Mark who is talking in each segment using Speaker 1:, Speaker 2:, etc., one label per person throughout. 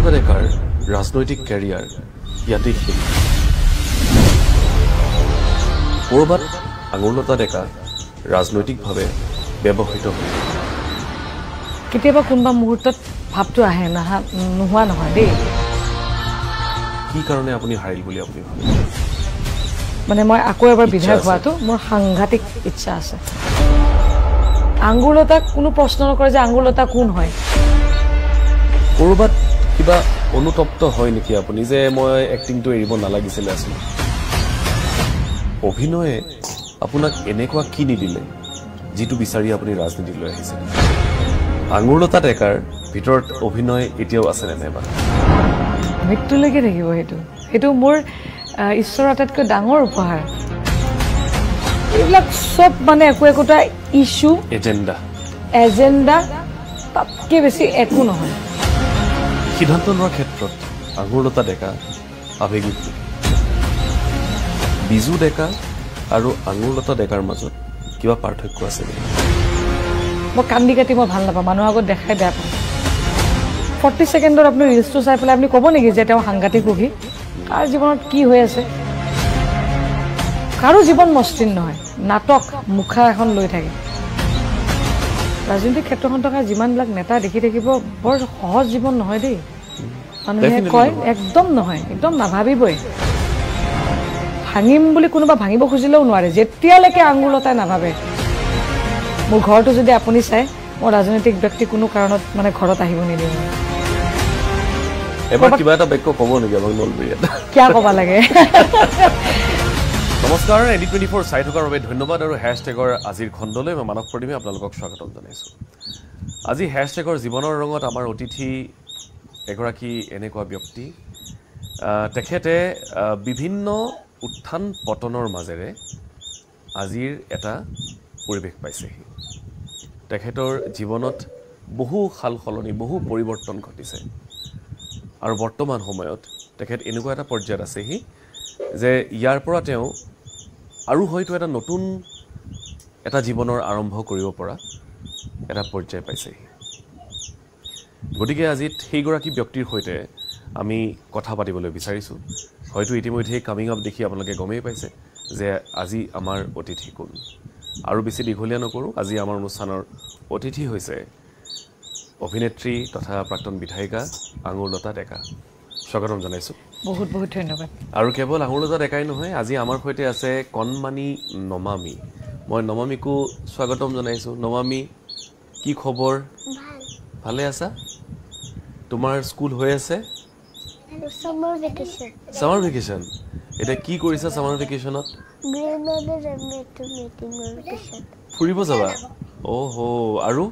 Speaker 1: আঙুৰলতা ডেকাৰ ৰাজনৈতিক কেৰিয়াৰ ইয়াতেই শেষ। ক'ৰবাত আঙুৰলতা ডেকা ৰাজনৈতিকভাৱে ব্যৱহৃত হয়।
Speaker 2: কেতিয়াবা কোনোবা মুহূৰ্তত ভাৱটো আহে নোহোৱা নহয় দেই।
Speaker 1: কি কাৰণে আপুনি হাৰিল বুলি আপুনি ভাবে?
Speaker 2: মানে মই আকৌ এবাৰ বিধায়ক হোৱাটো মোৰ সাংঘাতিক ইচ্ছা আছে। আঙুৰলতাক কোনো প্ৰশ্ন নকৰে যে আঙুৰলতা কোন হয়।
Speaker 1: ক'ৰবাত কিবা অনুতপ্ত হয় নেকি আপুনি যে মই এক্টিংটো এৰিব নালাগিছিলে? আছিলে অভিনয়ে আপোনাক এনেকুৱা কি নিদিলে যিটো বিচাৰি আপুনি ৰাজনীতিলৈ আহিছিল? আঙুৰলতা ডেকাৰ ভিতৰত অভিনয় এতিয়াও আছেনে নাইবা?
Speaker 2: মৃত্যুলৈকে থাকিব। সেইটো মোৰ ঈশ্বৰৰ আটাইতকৈ ডাঙৰ উপহাৰ। এইবিলাক চব মানে একোটা ইছ্যু এজেণ্ডা তাতকৈ বেছি একো নহয়।
Speaker 1: সিদ্ধান্ত লোৱাৰ ক্ষেত্ৰত আঙুৰলতা ডেকা আৱেগিক। বিজু ডেকা আৰু আঙুৰলতা ডেকাৰ মাজত কিবা পাৰ্থক্য আছে নেকি?
Speaker 2: মই কান্দি কাটি মই ভাল নাপাওঁ, মানুহৰ আগত দেখাই বেয়া পাওঁ। 40 ছেকেণ্ডত আপুনি ৰিলচটো চাই পেলাই আপুনি ক'ব নেকি যে তেওঁ সাংঘাতিক সুখী? কাৰ জীৱনত কি হৈ আছে? কাৰো জীৱন মসৃণ নহয়, নাটক মুখা এখন লৈ থাকে। ৰাজনৈতিক ক্ষেত্ৰখন থকা যিমানবিলাক নেতা দেখি থাকিব বৰ সহজ জীৱন নহয় দেই। মানুহে কয় একদম নহয়, একদম নাভাবিবই। ভাঙিম বুলি কোনোবা ভাঙিব খুজিলেও নোৱাৰে যেতিয়ালৈকে আঙুৰলতাই নাভাবে। মোৰ ঘৰটো যদি আপুনি চাই, মই ৰাজনৈতিক ব্যক্তি কোনো কাৰণত মানে ঘৰত আহিব নিদিওঁ।
Speaker 1: এবাৰ কিবা এটা বাক্য ক'ব নেকি আমাক নলবৰীয়াত?
Speaker 2: কিয় ক'ব লাগে?
Speaker 1: নমস্কাৰ, ND24 চাই থকাৰ বাবে ধন্যবাদ আৰু হেশ্বটেগৰ আজিৰ খণ্ডলৈ মই মানৱ প্ৰতিমে আপোনালোকক স্বাগতম জনাইছোঁ। আজি হেশ্বটেগৰ জীৱনৰ ৰঙত আমাৰ অতিথি এগৰাকী এনেকুৱা ব্যক্তি, তেখেতে বিভিন্ন উত্থান পতনৰ মাজেৰে আজিৰ এটা পৰিৱেশ পাইছেহি। তেখেতৰ জীৱনত বহু সাল সলনি, বহু পৰিৱৰ্তন ঘটিছে আৰু বৰ্তমান সময়ত তেখেত এনেকুৱা এটা পৰ্যায়ত আছেহি যে ইয়াৰ পৰা তেওঁ আৰু হয়তো এটা নতুন এটা জীৱনৰ আৰম্ভ কৰিব পৰা এটা পৰ্যায় পাইছেহি। গতিকে আজি সেইগৰাকী ব্যক্তিৰ সৈতে আমি কথা পাতিবলৈ বিচাৰিছোঁ। হয়তো ইতিমধ্যেই কামিং আপ দেখি আপোনালোকে গমেই পাইছে যে আজি আমাৰ অতিথি কোন। আৰু বেছি দীঘলীয়া নকৰোঁ, আজি আমাৰ অনুষ্ঠানৰ অতিথি হৈছে অভিনেত্ৰী তথা প্ৰাক্তন বিধায়িকা আঙুৰলতা ডেকা। স্বাগতম জনাইছোঁ।
Speaker 2: বহুত বহুত ধন্যবাদ।
Speaker 1: আৰু কেৱল আঙুৰলতা ডেকাই নহয়, আজি আমাৰ সৈতে আছে কণমানি নমামি। মই নমামিকো স্বাগতম জনাইছোঁ। নমামি, কি খবৰ? ভালে আছা? তোমাৰ স্কুল হৈ আছে? Summer vacation. এতিয়া কি কৰিছা ছামাৰ ভেকেশ্যনত? ফুৰিব যাবা? অহ' আৰু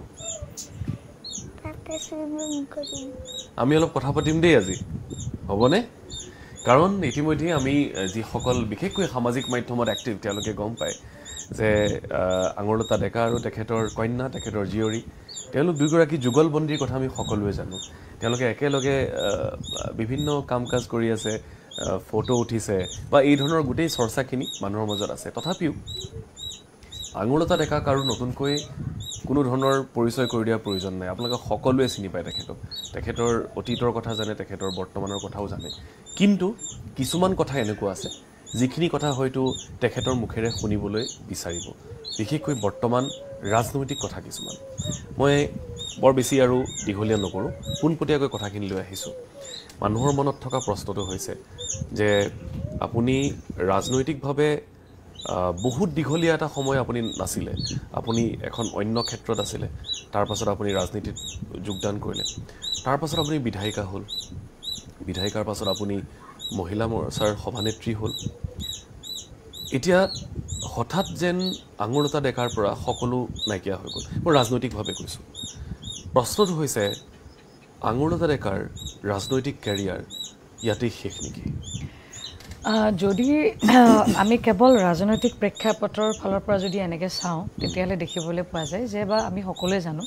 Speaker 1: আমি অলপ কথা পাতিম দেই আজি, হ'বনে? কাৰণ ইতিমধ্যে আমি যিসকল বিশেষকৈ সামাজিক মাধ্যমত এক্টিভ তেওঁলোকে গম পায় যে আঙুৰলতা ডেকা আৰু তেখেতৰ কন্যা, তেখেতৰ জীয়ৰী, তেওঁলোক দুয়োগৰাকী যুগলবন্দীৰ কথা আমি সকলোৱে জানো। তেওঁলোকে একেলগে বিভিন্ন কাম কাজ কৰি আছে, ফটো উঠিছে বা এই ধৰণৰ গোটেই চৰ্চাখিনি মানুহৰ মাজত আছে। তথাপিও আঙুৰলতা ডেকাক আৰু নতুনকৈ কোনো ধৰণৰ পৰিচয় কৰি দিয়াৰ প্ৰয়োজন নাই। আপোনালোকে সকলোৱে চিনি পায় তেখেতক। তেখেতৰ অতীতৰ কথা জানে, তেখেতৰ বৰ্তমানৰ কথাও জানে। কিন্তু কিছুমান কথা এনেকুৱা আছে যিখিনি কথা হয়তো তেখেতৰ মুখেৰে শুনিবলৈ বিচাৰিব, বিশেষকৈ বৰ্তমান ৰাজনৈতিক কথা কিছুমান। মই বৰ বেছি আৰু দীঘলীয়া নকৰোঁ, পোনপটীয়াকৈ কথাখিনি লৈ আহিছোঁ। মানুহৰ মনত থকা প্ৰশ্নটো হৈছে যে আপুনি ৰাজনৈতিকভাৱে বহুত দীঘলীয়া এটা সময় আপুনি নাছিলে, আপুনি এখন অন্য ক্ষেত্ৰত আছিলে। তাৰপাছত আপুনি ৰাজনীতিত যোগদান কৰিলে, তাৰপাছত আপুনি বিধায়িকা হ'ল, বিধায়িকাৰ পাছত আপুনি মহিলা মৰ্চাৰ সভানেত্ৰী হ'ল। এতিয়া হঠাৎ যেন আঙুৰলতা ডেকাৰ পৰা সকলো নাইকিয়া হৈ গ'ল। মই ৰাজনৈতিকভাৱে কৈছোঁ। প্ৰশ্নটো হৈছে আঙুৰলতা ডেকাৰ ৰাজনৈতিক কেৰিয়াৰ ইয়াতেই শেষ নেকি?
Speaker 2: যদি আমি কেৱল ৰাজনৈতিক প্ৰেক্ষাপটৰ ফালৰ পৰা যদি এনেকৈ চাওঁ, তেতিয়াহ'লে দেখিবলৈ পোৱা যায় যে, বা আমি সকলোৱে জানো,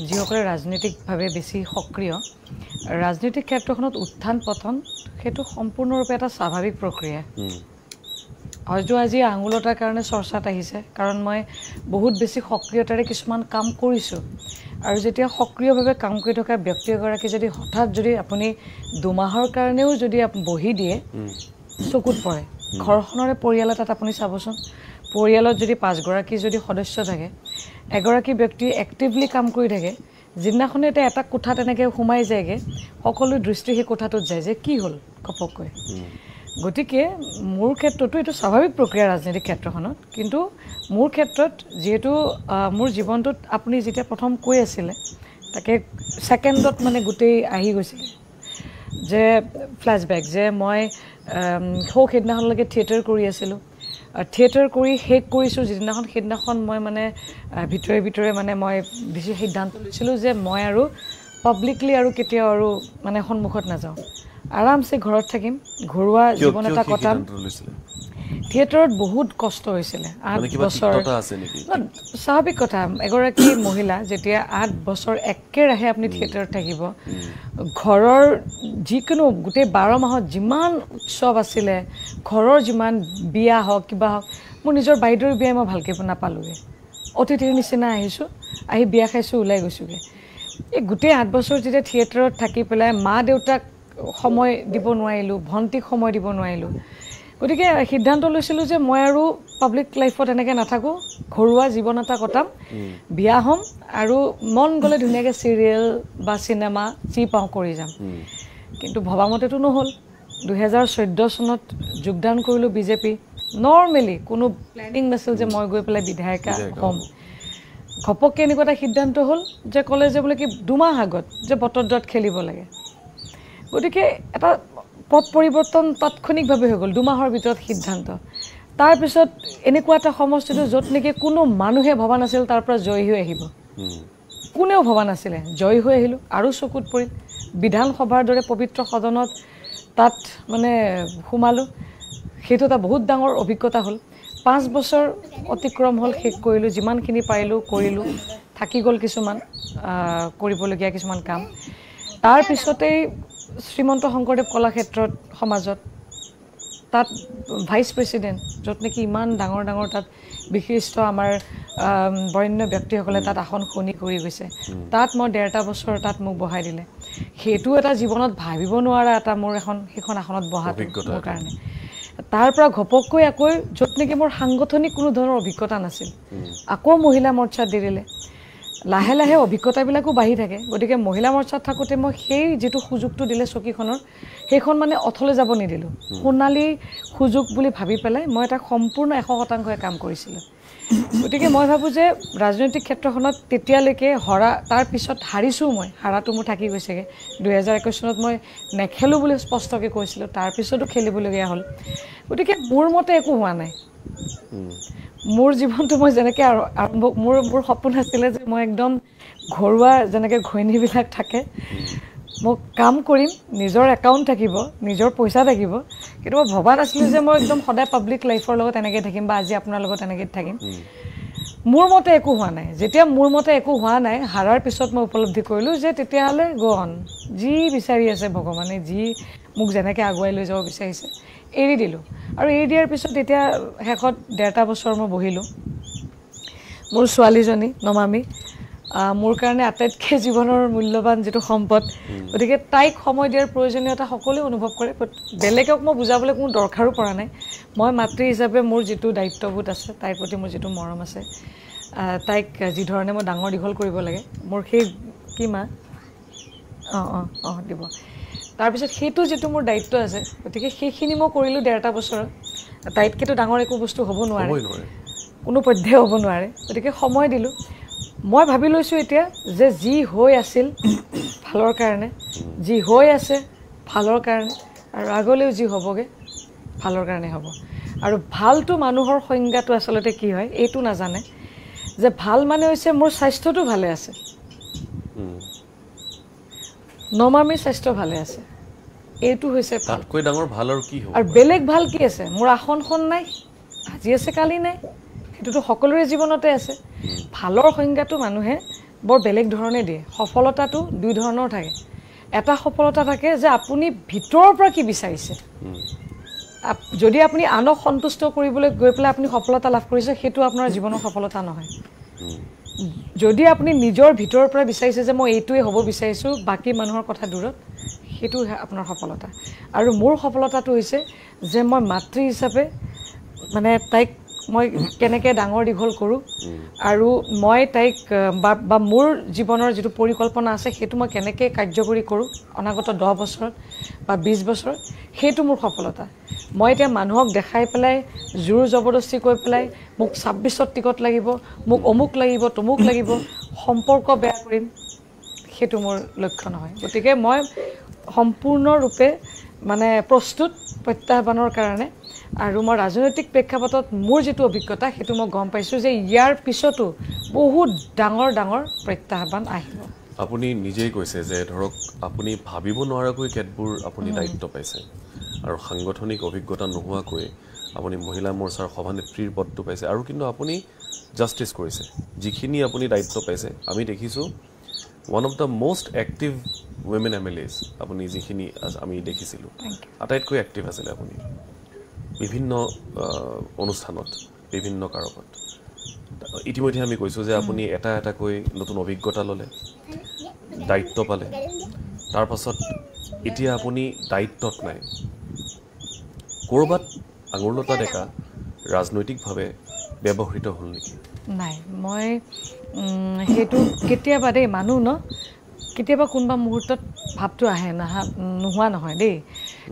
Speaker 2: যিসকলে ৰাজনৈতিকভাৱে বেছি সক্ৰিয়, ৰাজনৈতিক ক্ষেত্ৰখনত উত্থান পতন সেইটো সম্পূৰ্ণৰূপে এটা স্বাভাৱিক প্ৰক্ৰিয়া। হয়তো আজি আঙুৰলতাৰ কাৰণে চৰ্চাত আহিছে, কাৰণ মই বহুত বেছি সক্ৰিয়তাৰে কিছুমান কাম কৰিছোঁ আৰু যেতিয়া সক্ৰিয়ভাৱে কাম কৰি থকা ব্যক্তি এগৰাকী যদি হঠাৎ যদি আপুনি 2 মাহৰ কাৰণেও যদি বহি দিয়ে চকুত পৰে ঘৰখনৰে পৰিয়াল এটাত আপুনি চাবচোন পৰিয়ালত যদি 5 গৰাকী যদি সদস্য থাকে এগৰাকী ব্যক্তি এক্টিভলি কাম কৰি থাকে যিদিনাখনে এটা কোঠাত এনেকৈ সোমাই যায়গৈ সকলো দৃষ্টি সেই কোঠাটোত যায় যে কি হ'ল ঘপককৈ গতিকে মোৰ ক্ষেত্ৰতো এইটো স্বাভাৱিক প্ৰক্ৰিয়া ৰাজনৈতিক ক্ষেত্ৰখনত কিন্তু মোৰ ক্ষেত্ৰত যেহেতু মোৰ জীৱনটোত আপুনি যেতিয়া প্ৰথম কৈ আছিলে তাকে ছেকেণ্ডত মানে গোটেই আহি গৈছিলে যে ফ্লেশ্ববেক যে মই সেইদিনাখনলৈকে থিয়েটাৰ কৰি আছিলোঁ থিয়েটাৰ কৰি শেষ কৰিছোঁ সেইদিনাখন মই মানে ভিতৰে মানে মই বেছি সিদ্ধান্ত লৈছিলোঁ যে মই আৰু পাব্লিকলি আৰু কেতিয়াও আৰু মানে সন্মুখত নাযাওঁ আৰামছে ঘৰত থাকিম ঘৰুৱা জীৱন এটা কটাম থিয়েটাৰত বহুত কষ্ট হৈছিলে 8 বছৰ স্বাভাৱিক কথা এগৰাকী মহিলা যেতিয়া 8 বছৰ একেৰাহে আপুনি থিয়েটাৰত থাকিব ঘৰৰ যিকোনো গোটেই 12 মাহত যিমান উৎসৱ আছিলে ঘৰৰ যিমান বিয়া হওক কিবা হওক মোৰ নিজৰ বাইদেউৰ বিয়া মই ভালকৈ নাপালোঁগৈ অতিথিৰ নিচিনা আহিছোঁ আহি বিয়া খাইছোঁ ওলাই গৈছোঁগৈ এই গোটেই 8 বছৰ যেতিয়া থিয়েটাৰত থাকি পেলাই মা দেউতাক সময় দিব নোৱাৰিলোঁ ভণ্টিক সময় দিব নোৱাৰিলোঁ গতিকে সিদ্ধান্ত লৈছিলোঁ যে মই আৰু পাব্লিক লাইফত এনেকৈ নাথাকোঁ ঘৰুৱা জীৱন এটা কটাম বিয়া হ'ম আৰু মন গ'লে ধুনীয়াকৈ চিৰিয়েল বা চিনেমা যি পাওঁ কৰি যাম কিন্তু ভবামতেতো নহ'ল 2014 চনত যোগদান কৰিলোঁ বিজেপি নৰ্মেলি কোনো প্লেনিং নাছিল যে মই গৈ পেলাই বিধায়িকা হ'ম ঘপককৈ এনেকুৱা এটা সিদ্ধান্ত হ'ল যে ক'লে যে বোলে কি 2 মাহ আগত যে বটদ্ৰত খেলিব লাগে গতিকে এটা পথ পৰিৱৰ্তন তাৎক্ষণিকভাৱে হৈ গ'ল 2 মাহৰ ভিতৰত সিদ্ধান্ত তাৰপিছত এনেকুৱা এটা সমষ্টিটো য'ত নেকি কোনো মানুহে ভবা নাছিল তাৰ পৰা জয়ী হৈ আহিব কোনেও ভবা নাছিলে জয়ী হৈ আহিলোঁ আৰু চকুত পৰিল বিধানসভাৰ দৰে পবিত্ৰ সদনত তাত মানে সোমালোঁ সেইটো এটা বহুত ডাঙৰ অভিজ্ঞতা হ'ল 5 বছৰ অতিক্ৰম হ'ল শেষ কৰিলোঁ যিমানখিনি পাৰিলোঁ কৰিলোঁ থাকি গ'ল কিছুমান কৰিবলগীয়া কিছুমান কাম তাৰপিছতেই শ্ৰীমন্ত শংকৰদেৱ কলাক্ষেত্ৰত সমাজত তাত ভাইচ প্ৰেছিডেণ্ট য'ত নেকি ইমান ডাঙৰ তাত বিশিষ্ট আমাৰ বৰেণ্য ব্যক্তিসকলে তাত আসন শুনি কৰি গৈছে তাত মই 1.5 বছৰ তাত মোক বহাই দিলে সেইটো এটা জীৱনত ভাবিব নোৱাৰা এটা মোৰ সেইখন আসনত বহাটো মোৰ কাৰণে তাৰ পৰা ঘপককৈ আকৌ য'ত নেকি মোৰ সাংগঠনিক কোনো ধৰণৰ অভিজ্ঞতা নাছিল আকৌ মহিলা মৰ্চাত দি দিলে লাহে লাহে অভিজ্ঞতাবিলাকো বাঢ়ি থাকে গতিকে মহিলা মৰ্চাত থাকোঁতে মই সেই যিটো সুযোগটো দিলে চকীখনৰ সেইখন মানে অথলে যাব নিদিলোঁ সোণালী সুযোগ বুলি ভাবি পেলাই মই এটা সম্পূৰ্ণ 100% কাম কৰিছিলোঁ গতিকে মই ভাবোঁ যে ৰাজনৈতিক ক্ষেত্ৰখনত তেতিয়ালৈকে তাৰ পিছত হাৰিছোঁ মই হাৰাটো মোৰ থাকি গৈছেগৈ 2021 চনত মই নেখেলোঁ বুলি স্পষ্টকৈ কৈছিলোঁ তাৰপিছতো খেলিবলগীয়া হ'ল গতিকে মোৰ মতে একো হোৱা নাই মোৰ জীৱনটো মই যেনেকৈ আৰম্ভ মোৰ সপোন আছিলে যে মই একদম ঘৰুৱা যেনেকৈ ঘৈণীবিলাক থাকে মই কাম কৰিম নিজৰ একাউণ্ট থাকিব নিজৰ পইচা থাকিব কিন্তু মই ভবা নাছিলোঁ যে মই একদম সদায় পাব্লিক লাইফৰ লগত এনেকৈ থাকিম বা আজি আপোনাৰ লগত এনেকৈ থাকিম মোৰ মতে একো হোৱা নাই যেতিয়া মোৰ মতে একো হোৱা নাই হাৰাৰ পিছত মই উপলব্ধি কৰিলোঁ যে তেতিয়াহ'লে গ'ন যি বিচাৰি আছে ভগৱানে যি মোক যেনেকৈ আগুৱাই লৈ যাব বিচাৰিছে এৰি দিলোঁ আৰু এৰি দিয়াৰ পিছত এতিয়া শেষত 1.5 বছৰ মই বহিলোঁ মোৰ ছোৱালীজনী নমামি মোৰ কাৰণে আটাইতকৈ জীৱনৰ মূল্যৱান যিটো সম্পদ গতিকে তাইক সময় দিয়াৰ প্ৰয়োজনীয়তা সকলোৱে অনুভৱ কৰে বেলেগক মই বুজাবলৈ কোনো দৰকাৰো পৰা নাই মই মাতৃ হিচাপে মোৰ যিটো দায়িত্ববোধ আছে তাইৰ প্ৰতি মোৰ যিটো মৰম আছে তাইক যি ধৰণে মই ডাঙৰ দীঘল কৰিব লাগে মোৰ সেই কি মা দিব তাৰপিছত সেইটো যিটো মোৰ দায়িত্ব আছে গতিকে সেইখিনি মই কৰিলোঁ 1.5 বছৰত তাইতকৈতো ডাঙৰ একো বস্তু হ'ব নোৱাৰে কোনো পধ্যে হ'ব নোৱাৰে গতিকে সময় দিলোঁ মই ভাবি লৈছোঁ এতিয়া যে যি হৈ আছিল ভালৰ কাৰণে যি হৈ আছে ভালৰ কাৰণে আৰু আগলৈও যি হ'বগৈ ভালৰ কাৰণে হ'ব আৰু ভালটো মানুহৰ সংজ্ঞাটো আচলতে কি হয় এইটো নাজানে যে ভাল মানে হৈছে মোৰ স্বাস্থ্যটো ভালে আছে নমামীৰ স্বাস্থ্য ভালে আছে এইটো হৈছে
Speaker 1: তাতকৈ ডাঙৰ ভাল আৰু কি হ'ব
Speaker 2: আৰু বেলেগ ভাল কি আছে মোৰ আসনখন নাই আজি আছে কালি নাই সেইটোতো সকলোৰে জীৱনতে আছে ভালৰ সংজ্ঞাটো মানুহে বৰ বেলেগ ধৰণে দিয়ে সফলতাটো 2 ধৰণৰ থাকে এটা সফলতা থাকে যে আপুনি ভিতৰৰ পৰা কি বিচাৰিছে যদি আপুনি আনক সন্তুষ্ট কৰিবলৈ গৈ পেলাই আপুনি সফলতা লাভ কৰিছে সেইটো আপোনাৰ জীৱনৰ সফলতা নহয় যদি আপুনি নিজৰ ভিতৰৰ পৰা বিচাৰিছে যে মই এইটোৱে হ'ব বিচাৰিছোঁ বাকী মানুহৰ কথা দূৰত সেইটো আপোনাৰ সফলতা আৰু মোৰ সফলতাটো হৈছে যে মই মাতৃ হিচাপে মানে তাইক মই কেনেকৈ ডাঙৰ দীঘল কৰোঁ আৰু মই তাইক বা মোৰ জীৱনৰ যিটো পৰিকল্পনা আছে সেইটো মই কেনেকৈ কাৰ্যকৰী কৰোঁ অনাগত 10 বছৰত বা 20 বছৰত সেইটো মোৰ সফলতা মই এতিয়া মানুহক দেখাই পেলাই জোৰ জবৰদস্তি কৰি পেলাই মোক 26ত টিকট লাগিব মোক অমুক লাগিব তমুক লাগিব সম্পৰ্ক বেয়া কৰিম সেইটো মোৰ লক্ষ্য নহয় গতিকে মই সম্পূৰ্ণৰূপে মানে প্ৰস্তুত প্ৰত্যাহ্বানৰ কাৰণে আৰু মই ৰাজনৈতিক প্ৰেক্ষাপটত মোৰ যেটো অভিজ্ঞতা সেইটো মই গম পাইছোঁ যে ইয়াৰ পিছতো বহুত ডাঙৰ ডাঙৰ প্ৰত্যাহ্বান আহিব
Speaker 1: আপুনি নিজেই কৈছে যে ধৰক আপুনি ভাবিব নোৱাৰাকৈ কেতবোৰ আপুনি দায়িত্ব পাইছে আৰু সাংগঠনিক অভিজ্ঞতা নোহোৱাকৈ আপুনি মহিলা মৰ্চাৰ সভানেত্ৰীৰ পদটো পাইছে আৰু কিন্তু আপুনি জাষ্টিছ কৰিছে যিখিনি আপুনি দায়িত্ব পাইছে আমি দেখিছোঁ one of the most active women MLAs আপুনি যিখিনি আমি দেখিছিলোঁ আটাইতকৈ এক্টিভ আছিলে আপুনি বিভিন্ন অনুষ্ঠানত বিভিন্ন কাৰকত ইতিমধ্যে আমি কৈছোঁ যে আপুনি এটা এটাকৈ নতুন অভিজ্ঞতা ল'লে দায়িত্ব পালে তাৰ পাছত এতিয়া আপুনি দায়িত্বত নাই ক'ৰবাত আঙুৰলতা ডেকা ৰাজনৈতিকভাৱে ব্যৱহৃত হ'ল নেকি
Speaker 2: নাই মই সেইটো কেতিয়াবা দেই মানুহ ন কেতিয়াবা কোনোবা মুহূৰ্তত ভাৱটো আহে নোহোৱা নহয় দেই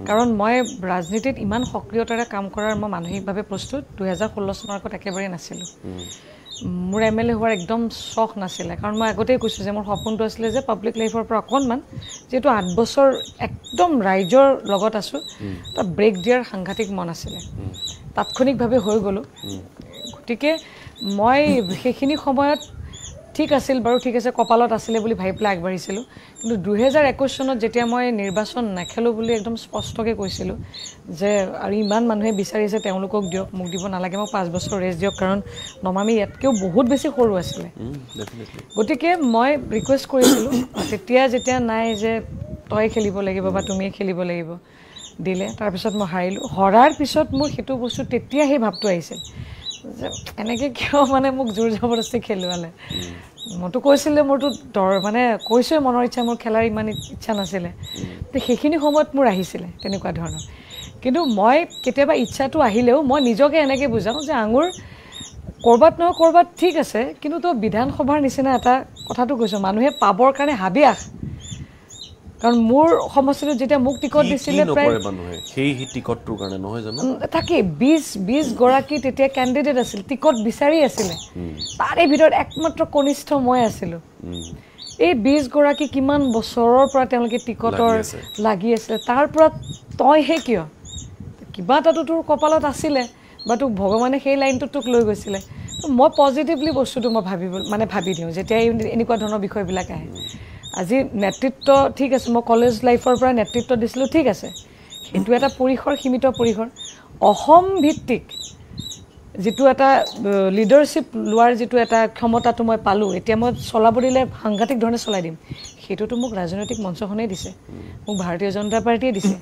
Speaker 2: কাৰণ মই ৰাজনীতিত ইমান সক্ৰিয়তাৰে কাম কৰাৰ মই মানসিকভাৱে প্ৰস্তুত 2016 চনৰ আগত একেবাৰে নাছিলোঁ মোৰ MLA হোৱাৰ একদম চখ নাছিলে কাৰণ মই আগতেই কৈছোঁ যে মোৰ সপোনটো আছিলে যে পাব্লিক লাইফৰ পৰা অকণমান যিহেতু 8 বছৰ একদম ৰাইজৰ লগত আছোঁ তাত ব্ৰেক দিয়াৰ সাংঘাতিক মন আছিলে তাৎক্ষণিকভাৱে হৈ গ'লোঁ গতিকে মই সেইখিনি সময়ত ঠিক আছিল বাৰু ঠিক আছে কপালত আছিলে বুলি ভাবি পেলাই আগবাঢ়িছিলোঁ কিন্তু 2021 চনত যেতিয়া মই নিৰ্বাচন নেখেলোঁ বুলি একদম স্পষ্টকৈ কৈছিলোঁ যে আৰু ইমান মানুহে বিচাৰিছে তেওঁলোকক দিয়ক মোক দিব নালাগে মোক 5 বছৰ ৰেষ্ট দিয়ক কাৰণ নমামি ইয়াতকৈও বহুত বেছি সৰু আছিলে গতিকে মই ৰিকুৱেষ্ট কৰিছিলোঁ তেতিয়া যেতিয়া নাই যে তই খেলিব লাগিব বা তুমিয়ে খেলিব লাগিব দিলে তাৰপিছত মই হাৰিলোঁ হৰাৰ পিছত মোৰ সেইটো বস্তু তেতিয়া সেই ভাৱটো আহিছিল যে এনেকৈ কিয় মানে মোক জোৰ জবৰদস্তি খেলুৱালে মইতো কৈছিলে মোৰতো মানে কৈছোৱে মনৰ ইচ্ছা মোৰ খেলাৰ ইমান ইচ্ছা নাছিলে তো সেইখিনি সময়ত মোৰ আহিছিলে তেনেকুৱা ধৰণৰ কিন্তু মই কেতিয়াবা ইচ্ছাটো আহিলেও মই নিজকে এনেকৈ বুজাওঁ যে আঙুৰ ক'ৰবাত নহয় ক'ৰবাত ঠিক আছে কিন্তু তো বিধানসভাৰ নিচিনা এটা কথাটো কৈছোঁ মানুহে পাবৰ কাৰণে হাবি আহ কাৰণ মোৰ সমষ্টিটোত যেতিয়া মোক টিকট দিছিলে
Speaker 1: প্ৰায় মানুহে সেই টিকটটোৰ কাৰণে নহয় জানো
Speaker 2: তাকে 20 গৰাকী তেতিয়া কেণ্ডিডেট আছিল টিকট বিচাৰি আছিলে তাৰে ভিতৰত একমাত্ৰ কনিষ্ঠ মই আছিলোঁ এই 20 গৰাকী কিমান বছৰৰ পৰা তেওঁলোকে টিকটৰ লাগি আছিলে তাৰ পৰা তইহে কিয় কিবা এটাতো তোৰ কপালত আছিলে বা তোক ভগৱানে সেই লাইনটোত তোক লৈ গৈছিলে মই পজিটিভলি বস্তুটো মই ভাবি দিওঁ যেতিয়া এনেকুৱা ধৰণৰ বিষয়বিলাক আহে আজি নেতৃত্ব ঠিক আছে মই কলেজ লাইফৰ পৰা নেতৃত্ব দিছিলোঁ ঠিক আছে সেইটো এটা পৰিসৰ সীমিত পৰিসৰ অসম ভিত্তিক যেটো এটা লিডাৰশ্বিপ লোৱাৰ যেটো এটা ক্ষমতাটো মই পালোঁ এতিয়া মই চলাব দিলে সাংঘাতিক ধৰণে চলাই দিম সেইটোতো মোক ৰাজনৈতিক মঞ্চখনেই দিছে মোক ভাৰতীয় জনতা পাৰ্টিয়ে দিছে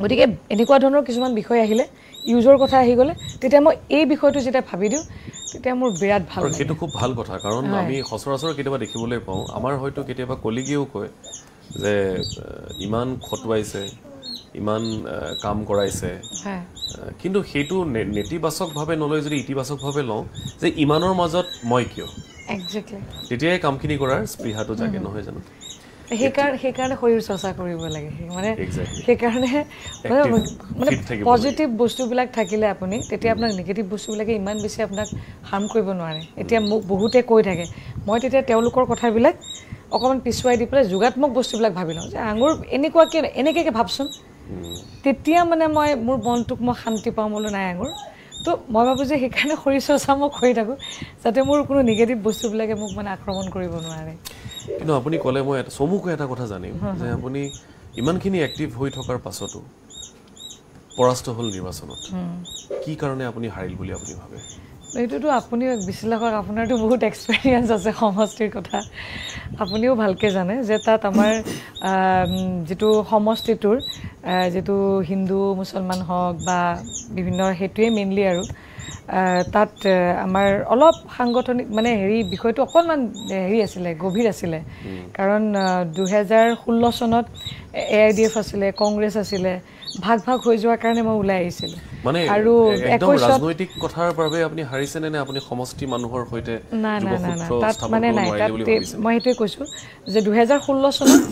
Speaker 2: গতিকে এনেকুৱা ধৰণৰ কিছুমান বিষয় আহিলে ইউজৰ কথা আহি গ'লে তেতিয়া মই এই বিষয়টো যেতিয়া ভাবি দিওঁ তেতিয়া মোৰ বিৰাট ভাল লাগে
Speaker 1: সেইটো খুব ভাল কথা কাৰণ আমি সচৰাচৰ কেতিয়াবা দেখিবলৈ পাওঁ আমাৰ হয়তো কেতিয়াবা কলিগেও কয় যে ইমান খটুৱাইছে ইমান কাম কৰাইছে কিন্তু সেইটো নেতিবাচকভাৱে নলয় যদি ইতিবাচকভাৱে লওঁ যে ইমানৰ মাজত মই কিয়
Speaker 2: এক্সেক্টলি
Speaker 1: তেতিয়াই কামখিনি কৰাৰ স্পৃহাটো জাগে নহয় জানো
Speaker 2: সেইকাৰণে শৰীৰ চৰ্চা কৰিব লাগে মানে সেইকাৰণে মানে পজিটিভ বস্তুবিলাক থাকিলে আপুনি তেতিয়া আপোনাক নিগেটিভ বস্তুবিলাকে ইমান বেছি আপোনাক হাৰ্ম কৰিব নোৱাৰে এতিয়া মোক বহুতে কৈ থাকে মই তেতিয়া তেওঁলোকৰ কথাবিলাক অকণমান পিছুৱাই দি পেলাই যোগাত্মক বস্তুবিলাক ভাবি লওঁ যে আঙুৰ এনেকৈ ভাবচোন তেতিয়া মানে মই মোৰ মনটোক মই শান্তি পাওঁ বোলো নাই আঙুৰ তো মই ভাবোঁ যে সেইকাৰণে শৰীৰ চৰ্চা মই কৰি থাকোঁ যাতে মোৰ কোনো নিগেটিভ বস্তুবিলাকে মোক মানে আক্ৰমণ কৰিব নোৱাৰে
Speaker 1: কিন্তু আপুনি ক'লে মই চমুকৈ এটা কথা জানিম যে আপুনি ইমানখিনি এক্টিভ হৈ থকাৰ পাছতো পৰাস্ত হ'ল নিৰ্বাচনত কি কাৰণে আপুনি হাৰিল বুলি আপুনি ভাবে
Speaker 2: এইটোতো আপুনি বিশ্লেষক আপোনাৰতো বহুত এক্সপেৰিয়েঞ্চ আছে সমষ্টিৰ কথা আপুনিও ভালকৈ জানে যে তাত আমাৰ যেটো সমষ্টিটোৰ যেটো হিন্দু মুছলমান হওক বা বিভিন্ন হেতুৱে মেইনলি আৰু তাত আমাৰ অলপ সাংগঠনিক মানে হেৰি বিষয়টো অকণমান হেৰি আছিলে গভীৰ আছিলে কাৰণ 2016 চনত AIDF আছিলে কংগ্ৰেছ আছিলে ভাগ ভাগ হৈ যোৱাৰ কাৰণে মই ওলাই আহিছিলোঁ
Speaker 1: মানে
Speaker 2: আৰু
Speaker 1: একদম ৰাজনৈতিক কথাৰ বাবে আপুনি হাৰিছে নে আপুনি সমষ্টি মানুহৰ সৈতে
Speaker 2: তাত মানে নাই তাত মই সেইটোৱে কৈছোঁ যে 2016 চনত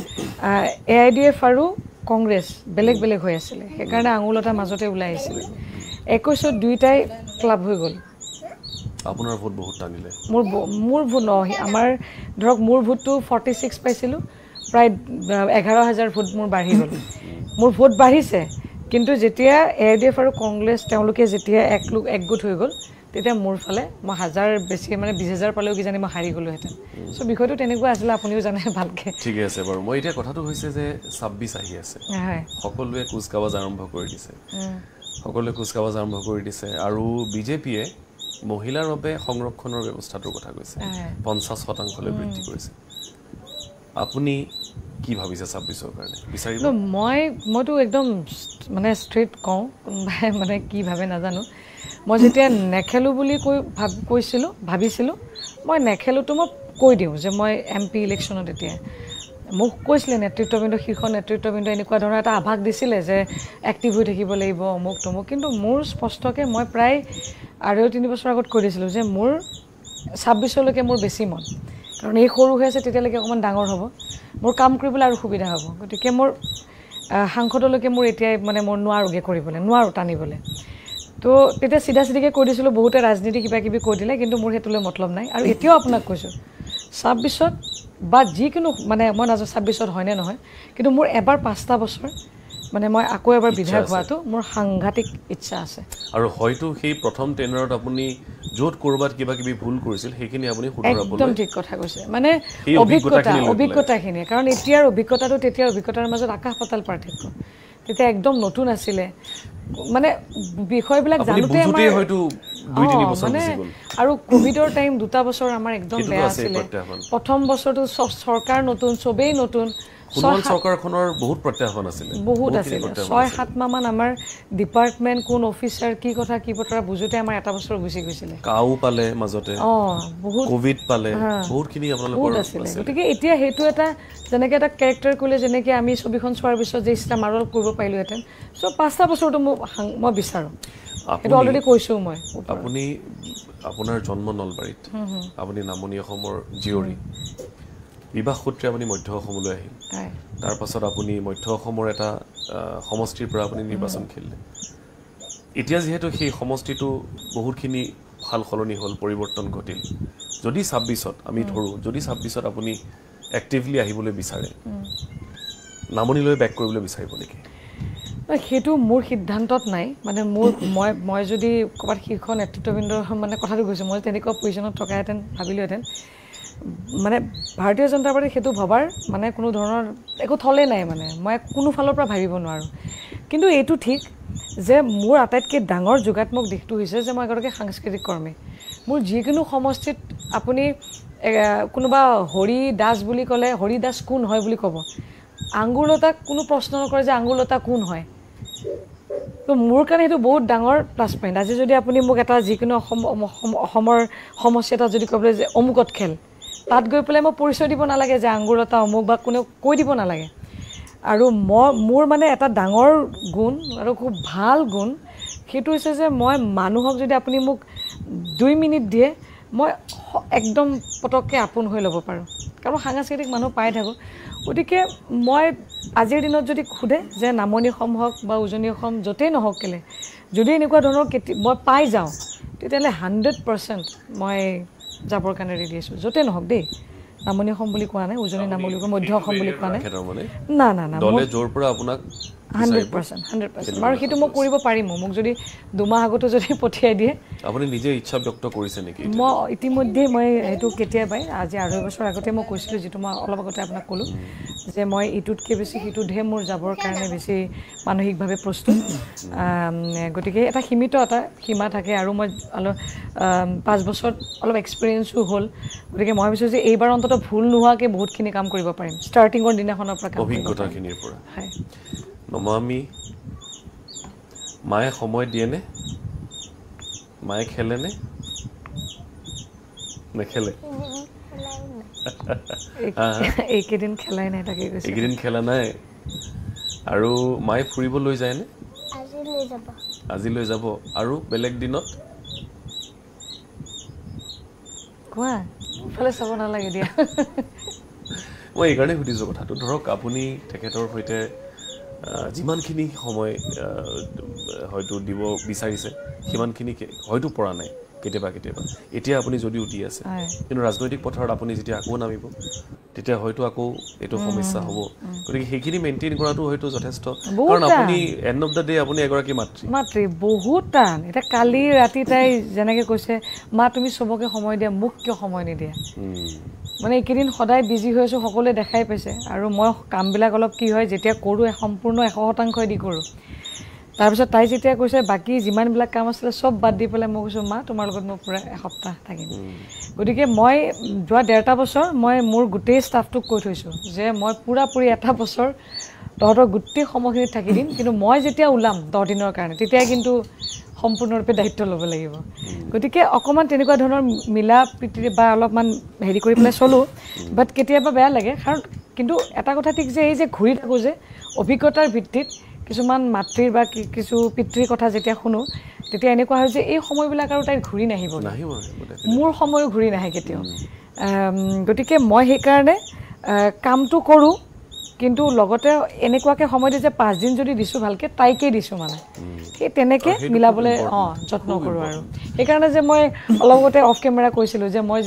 Speaker 2: AIDF আৰু কংগ্ৰেছ বেলেগ বেলেগ হৈ আছিলে সেইকাৰণে আঙুলতা মাজতে ওলাই আহিছিলে 21ত দুইটাই ক্লাব হৈ গ'ল
Speaker 1: আপোনাৰ ভোট বহুত টানিলে
Speaker 2: মোৰ ভোট আমাৰ ধৰক মোৰ ভোটটো 46 পাইছিলোঁ প্ৰায় 11,000 ভোট মোৰ বাঢ়ি গ'ল মোৰ ভোট বাঢ়িছে কিন্তু যেতিয়া AIDF আৰু কংগ্ৰেছ তেওঁলোকে যেতিয়া একগোট হৈ গ'ল তেতিয়া মোৰ ফালে মই 1000 বেছি মানে 20,000 পালেও কিজানি মই হাৰি গ'লোহেঁতেন চ' বিষয়টো তেনেকুৱা আছিলে আপুনিও জানে ভালকৈ
Speaker 1: ঠিকে আছে বাৰু মই এতিয়া কথাটো হৈছে যে 26 আহি আছে সকলোৱে কুচকাৱাজ আৰম্ভ কৰি দিছে আৰু বিজেপিয়ে মহিলাৰ বাবে সংৰক্ষণৰ ব্যৱস্থাটোৰ কথা কৈছে 50% বৃদ্ধি কৰিছে আপুনি কি ভাবিছে 26ৰ কাৰণে বিচাৰিব
Speaker 2: মইতো একদম মানে ষ্ট্ৰেইট কওঁ কোনোবাই মানে কি ভাবে নাজানো মই যেতিয়া নেখেলোঁ বুলি ভাবিছিলোঁ মই নেখেলোঁতো মই কৈ দিওঁ যে মই MP ইলেকশ্যনত এতিয়া মোক কৈছিলে নেতৃত্ববৃন্দ শীৰ্ষ নেতৃত্ববৃন্দ এনেকুৱা ধৰণৰ এটা আভাস দিছিলে যে এক্টিভ হৈ থাকিব লাগিব অমুক তমুক কিন্তু মোৰ স্পষ্টকৈ মই প্ৰায় 2-3 বছৰ আগত কৈ দিছিলোঁ যে মোৰ 26লৈকে মোৰ বেছি মন কাৰণ এই সৰু হৈ আছে তেতিয়ালৈকে অকণমান ডাঙৰ হ'ব মোৰ কাম কৰিবলৈ আৰু সুবিধা হ'ব গতিকে মোৰ সাংসদলৈকে মোৰ এতিয়াই মানে মোৰ নোৱাৰো টানিবলৈ তো তেতিয়া চিধাকে কৈ দিছিলোঁ বহুতে ৰাজনীতি কিবা কিবি কৈ দিলে কিন্তু মোৰ সেইটোলৈ মতলব নাই আৰু এতিয়াও আপোনাক কৈছোঁ 26ত বা যিকোনো মানে মই নাজানো 26ত হয়নে নহয় কিন্তু মোৰ এবাৰ 5টা বছৰ মানে মই আকৌ এবাৰ বিধায়ক হোৱাটো মোৰ সাংঘাতিক ইচ্ছা আছে
Speaker 1: আৰু হয়তো সেই প্ৰথম টেনাৰত আপুনি য'ত কৰবাত কিবা কিবি ভুল কৰিছিল সেইখিনি আপুনি শুধৰাবলৈ
Speaker 2: একদম ঠিক কথা কৈছে মানে অভিজ্ঞতাখিনি কাৰণ এতিয়াৰ অভিজ্ঞতাটো তেতিয়াৰ অভিজ্ঞতাৰ মাজত আকাশ পাতাল পাৰ্থক্য তেতিয়া একদম নতুন আছিলে মানে বিষয়বিলাক জানোতে আমাৰ
Speaker 1: হয়তো 2-3 বছৰ
Speaker 2: মানে
Speaker 1: গুচি গ'ল
Speaker 2: আৰু কোভিডৰ টাইম 2টা বছৰ আমাৰ একদম বেয়া আছিলে প্ৰথম বছৰটো সব চৰকাৰ নতুন সবেই নতুন
Speaker 1: চৰকাৰখনৰ বহুত প্ৰত্যাহ্বান আছিলে
Speaker 2: 6-7 মাহমান আমাৰ ডিপাৰ্টমেণ্ট কোন অফিচাৰ কি কথা কি বতৰা বুজোতে আমাৰ এটা বছৰ গুচি গৈছিলে
Speaker 1: কাও পালে মাজতে
Speaker 2: বহুত
Speaker 1: কোভিড পালে বহুতখিনি আপোনালোকৰ
Speaker 2: আছিলে গতিকে এতিয়া সেইটো এটা যেনেকৈ এটা কেৰেক্টাৰ কৰিলে যেনেকৈ আমি ছবিখন চোৱাৰ পিছত যে ইচ্ছা মাৰল কৰিব পাৰিলোহেঁতেন চ' 5টা বছৰটো মই বিচাৰোঁ সেইটো অলৰেডি কৈছোঁ মই
Speaker 1: আপুনি আপোনাৰ জন্ম নলবাৰীত আপুনি নামনি অসমৰ জীয়ৰী বিবাহ সূত্ৰে আপুনি মধ্য অসমলৈ আহিল তাৰ পাছত আপুনি মধ্য অসমৰ এটা সমষ্টিৰ পৰা আপুনি নিৰ্বাচন খেলিলে এতিয়া যিহেতু সেই সমষ্টিটো বহুতখিনি সাল সলনি হ'ল পৰিৱৰ্তন ঘটিল যদি 26ত আমি ধৰোঁ যদি 26ত আপুনি এক্টিভলি আহিবলৈ বিচাৰে নামনিলৈ বেক কৰিবলৈ বিচাৰিব নেকি
Speaker 2: সেইটো মোৰ সিদ্ধান্তত নাই মানে মই যদি ক'ৰবাত শীৰ্ষ নেতৃত্ববৃন্দৰ মানে কথাটো কৈছোঁ মই তেনেকুৱা পজিশ্যনত থকাহেঁতেন ভাবিলোহেঁতেন মানে ভাৰতীয় জনতা পাৰ্টি সেইটো ভবাৰ মানে কোনো ধৰণৰ একো থলে নাই মানে মই কোনো ফালৰ পৰা ভাবিব নোৱাৰোঁ কিন্তু এইটো ঠিক যে মোৰ আটাইতকৈ ডাঙৰ যোগাত্মক দিশটো হৈছে যে মই এগৰাকী সাংস্কৃতিক কৰ্মী মোৰ যিকোনো সমষ্টিত আপুনি কোনোবা হৰি দাস বুলি ক'লে হৰি দাস কোন হয় বুলি ক'ব আঙুৰলতাক কোনো প্ৰশ্ন নকৰে যে আঙুৰলতা কোন হয় তো মোৰ কাৰণে সেইটো বহুত ডাঙৰ প্লাছ পইণ্ট আজি যদি আপুনি মোক এটা যিকোনো অসমৰ সমষ্টি এটা যদি ক'বলৈ যে অমুকত খেল তাত গৈ পেলাই মই পৰিচয় দিব নালাগে যে আঙুৰলতা অমুক বা কোনেও কৈ দিব নালাগে আৰু মোৰ মানে এটা ডাঙৰ গুণ আৰু খুব ভাল গুণ সেইটো হৈছে যে মই মানুহক যদি আপুনি মোক 2 মিনিট দিয়ে মই একদম পটককৈ আপোন হৈ ল'ব পাৰোঁ কাৰণ সাংস্কৃতিক মানুহ পাই থাকোঁ গতিকে মই আজিৰ দিনত যদি সোধে যে নামনি অসম হওক বা উজনি অসম য'তেই নহওক কেলে যদি এনেকুৱা ধৰণৰ মই পাই যাওঁ তেতিয়াহ'লে 100% মই যাবৰ কাৰণে ৰেডি আছোঁ য'তেই নহওক দেই নামনি অসম বুলি কোৱা নাই উজনি নাম বুলি কোৱা মধ্য অসম বুলি কোৱা নাই না
Speaker 1: দলে জোৰ পৰা আপোনাক
Speaker 2: 100% আৰু সেইটো মই কৰিব পাৰিম মোক যদি 2 মাহ আগতো যদি পঠিয়াই দিয়ে
Speaker 1: আপুনি নিজে ইচ্ছা ব্যক্ত কৰিছে নেকি
Speaker 2: মই ইতিমধ্যে মই সেইটো কেতিয়াবাই আজি 2.5 বছৰ আগতে মই কৈছিলোঁ যিটো মই অলপ আগতে আপোনাক ক'লোঁ যে মই ইটোতকৈ বেছি সিটোতহে মোৰ যাবৰ কাৰণে বেছি মানসিকভাৱে প্ৰস্তুত গতিকে এটা সীমা থাকে আৰু মই 5 বছৰত অলপ এক্সপিৰিয়েঞ্চো হ'ল গতিকে মই ভাবিছোঁ যে এইবাৰ অন্ততঃ ভুল নোহোৱাকৈ বহুতখিনি কাম কৰিব পাৰিম ষ্টাৰ্টিঙৰ দিনাখনৰ পৰা
Speaker 1: অভিজ্ঞতাখিনিৰ পৰা
Speaker 2: হয়
Speaker 1: নমামি মায়ে সময় দিয়েনে মায়ে খেলেনে নেখেলে
Speaker 2: এইকেইদিন খেলাই নাই তাকে কৈছে
Speaker 1: এইকেইদিন খেলা নাই আৰু মায়ে ফুৰিব লৈ যায়নে আজি লৈ যাব আৰু বেলেগ দিনত
Speaker 2: কোৱা ফালে চাব নালাগে দিয়া
Speaker 1: মই এইকাৰণে সুধিছোঁ কথাটো ধৰক আপুনি তেখেতৰ সৈতে যিমানখিনি সময় হয়তো দিব বিচাৰিছে সিমানখিনি হয়তো পৰা নাই কেতিয়াবা কেতিয়াবা এতিয়া আপুনি যদি উঠি আছে কিন্তু ৰাজনৈতিক পথাৰত আপুনি যেতিয়া আকৌ নামিব তেতিয়া হয়তো আকৌ এইটো সমস্যা হ'ব গতিকে সেইখিনি মেইনটেইন কৰাটো হয়তো যথেষ্ট কাৰণ আপুনি এণ্ড অফ দ্য ডে আপুনি এগৰাকী মাতৃ
Speaker 2: বহুত টান এতিয়া কালি ৰাতি তাই যেনেকৈ কৈছে মা তুমি চবকে সময় দিয়া মোক কিয় সময় নিদিয়া মানে এইকেইদিন সদায় বিজি হৈ আছোঁ সকলোৱে দেখাই পাইছে আৰু মই কামবিলাক অলপ কি হয় যেতিয়া কৰোঁ সম্পূৰ্ণ 100% দি কৰোঁ তাৰপিছত তাই যেতিয়া কৈছে বাকী যিমানবিলাক কাম আছিলে চব বাদ দি পেলাই মই কৈছোঁ মা তোমাৰ লগত মই পূৰা এসপ্তাহ থাকিম গতিকে মই যোৱা 1.5 বছৰ মই মোৰ গোটেই ষ্টাফটোক কৈ থৈছোঁ যে মই পূৰাপূৰি এটা বছৰ তহঁতৰ গোটেই সময়খিনিত থাকি দিম কিন্তু মই যেতিয়া ওলাম 10 দিনৰ কাৰণে তেতিয়া কিন্তু সম্পূৰ্ণৰূপে দায়িত্ব ল'ব লাগিব গতিকে অকণমান তেনেকুৱা ধৰণৰ মিলা প্ৰীতি বা অলপমান হেৰি কৰি পেলাই চলোঁ বাট কেতিয়াবা বেয়া লাগে কাৰণ কিন্তু এটা কথা ঠিক যে এই যে ঘূৰি থাকোঁ যে অভিজ্ঞতাৰ ভিত্তিত কিছুমান মাতৃৰ বা কিছু পিতৃৰ কথা যেতিয়া শুনো তেতিয়া এনেকুৱা হয় যে এই সময়বিলাক আৰু তাইৰ ঘূৰি নাহিব মোৰ সময়ো ঘূৰি নাহে কেতিয়াও গতিকে মই সেইকাৰণে কামটো কৰোঁ কিন্তু লগতে এনেকুৱাকৈ সময় দিয়ে যে 5 দিন যদি দিছোঁ ভালকৈ তাইকেই দিছোঁ মানে সেই তেনেকৈ মিলাবলৈ যত্ন কৰোঁ আৰু সেইকাৰণে যে মই অলপতে অফ কেমেৰা কৈছিলোঁ যে মই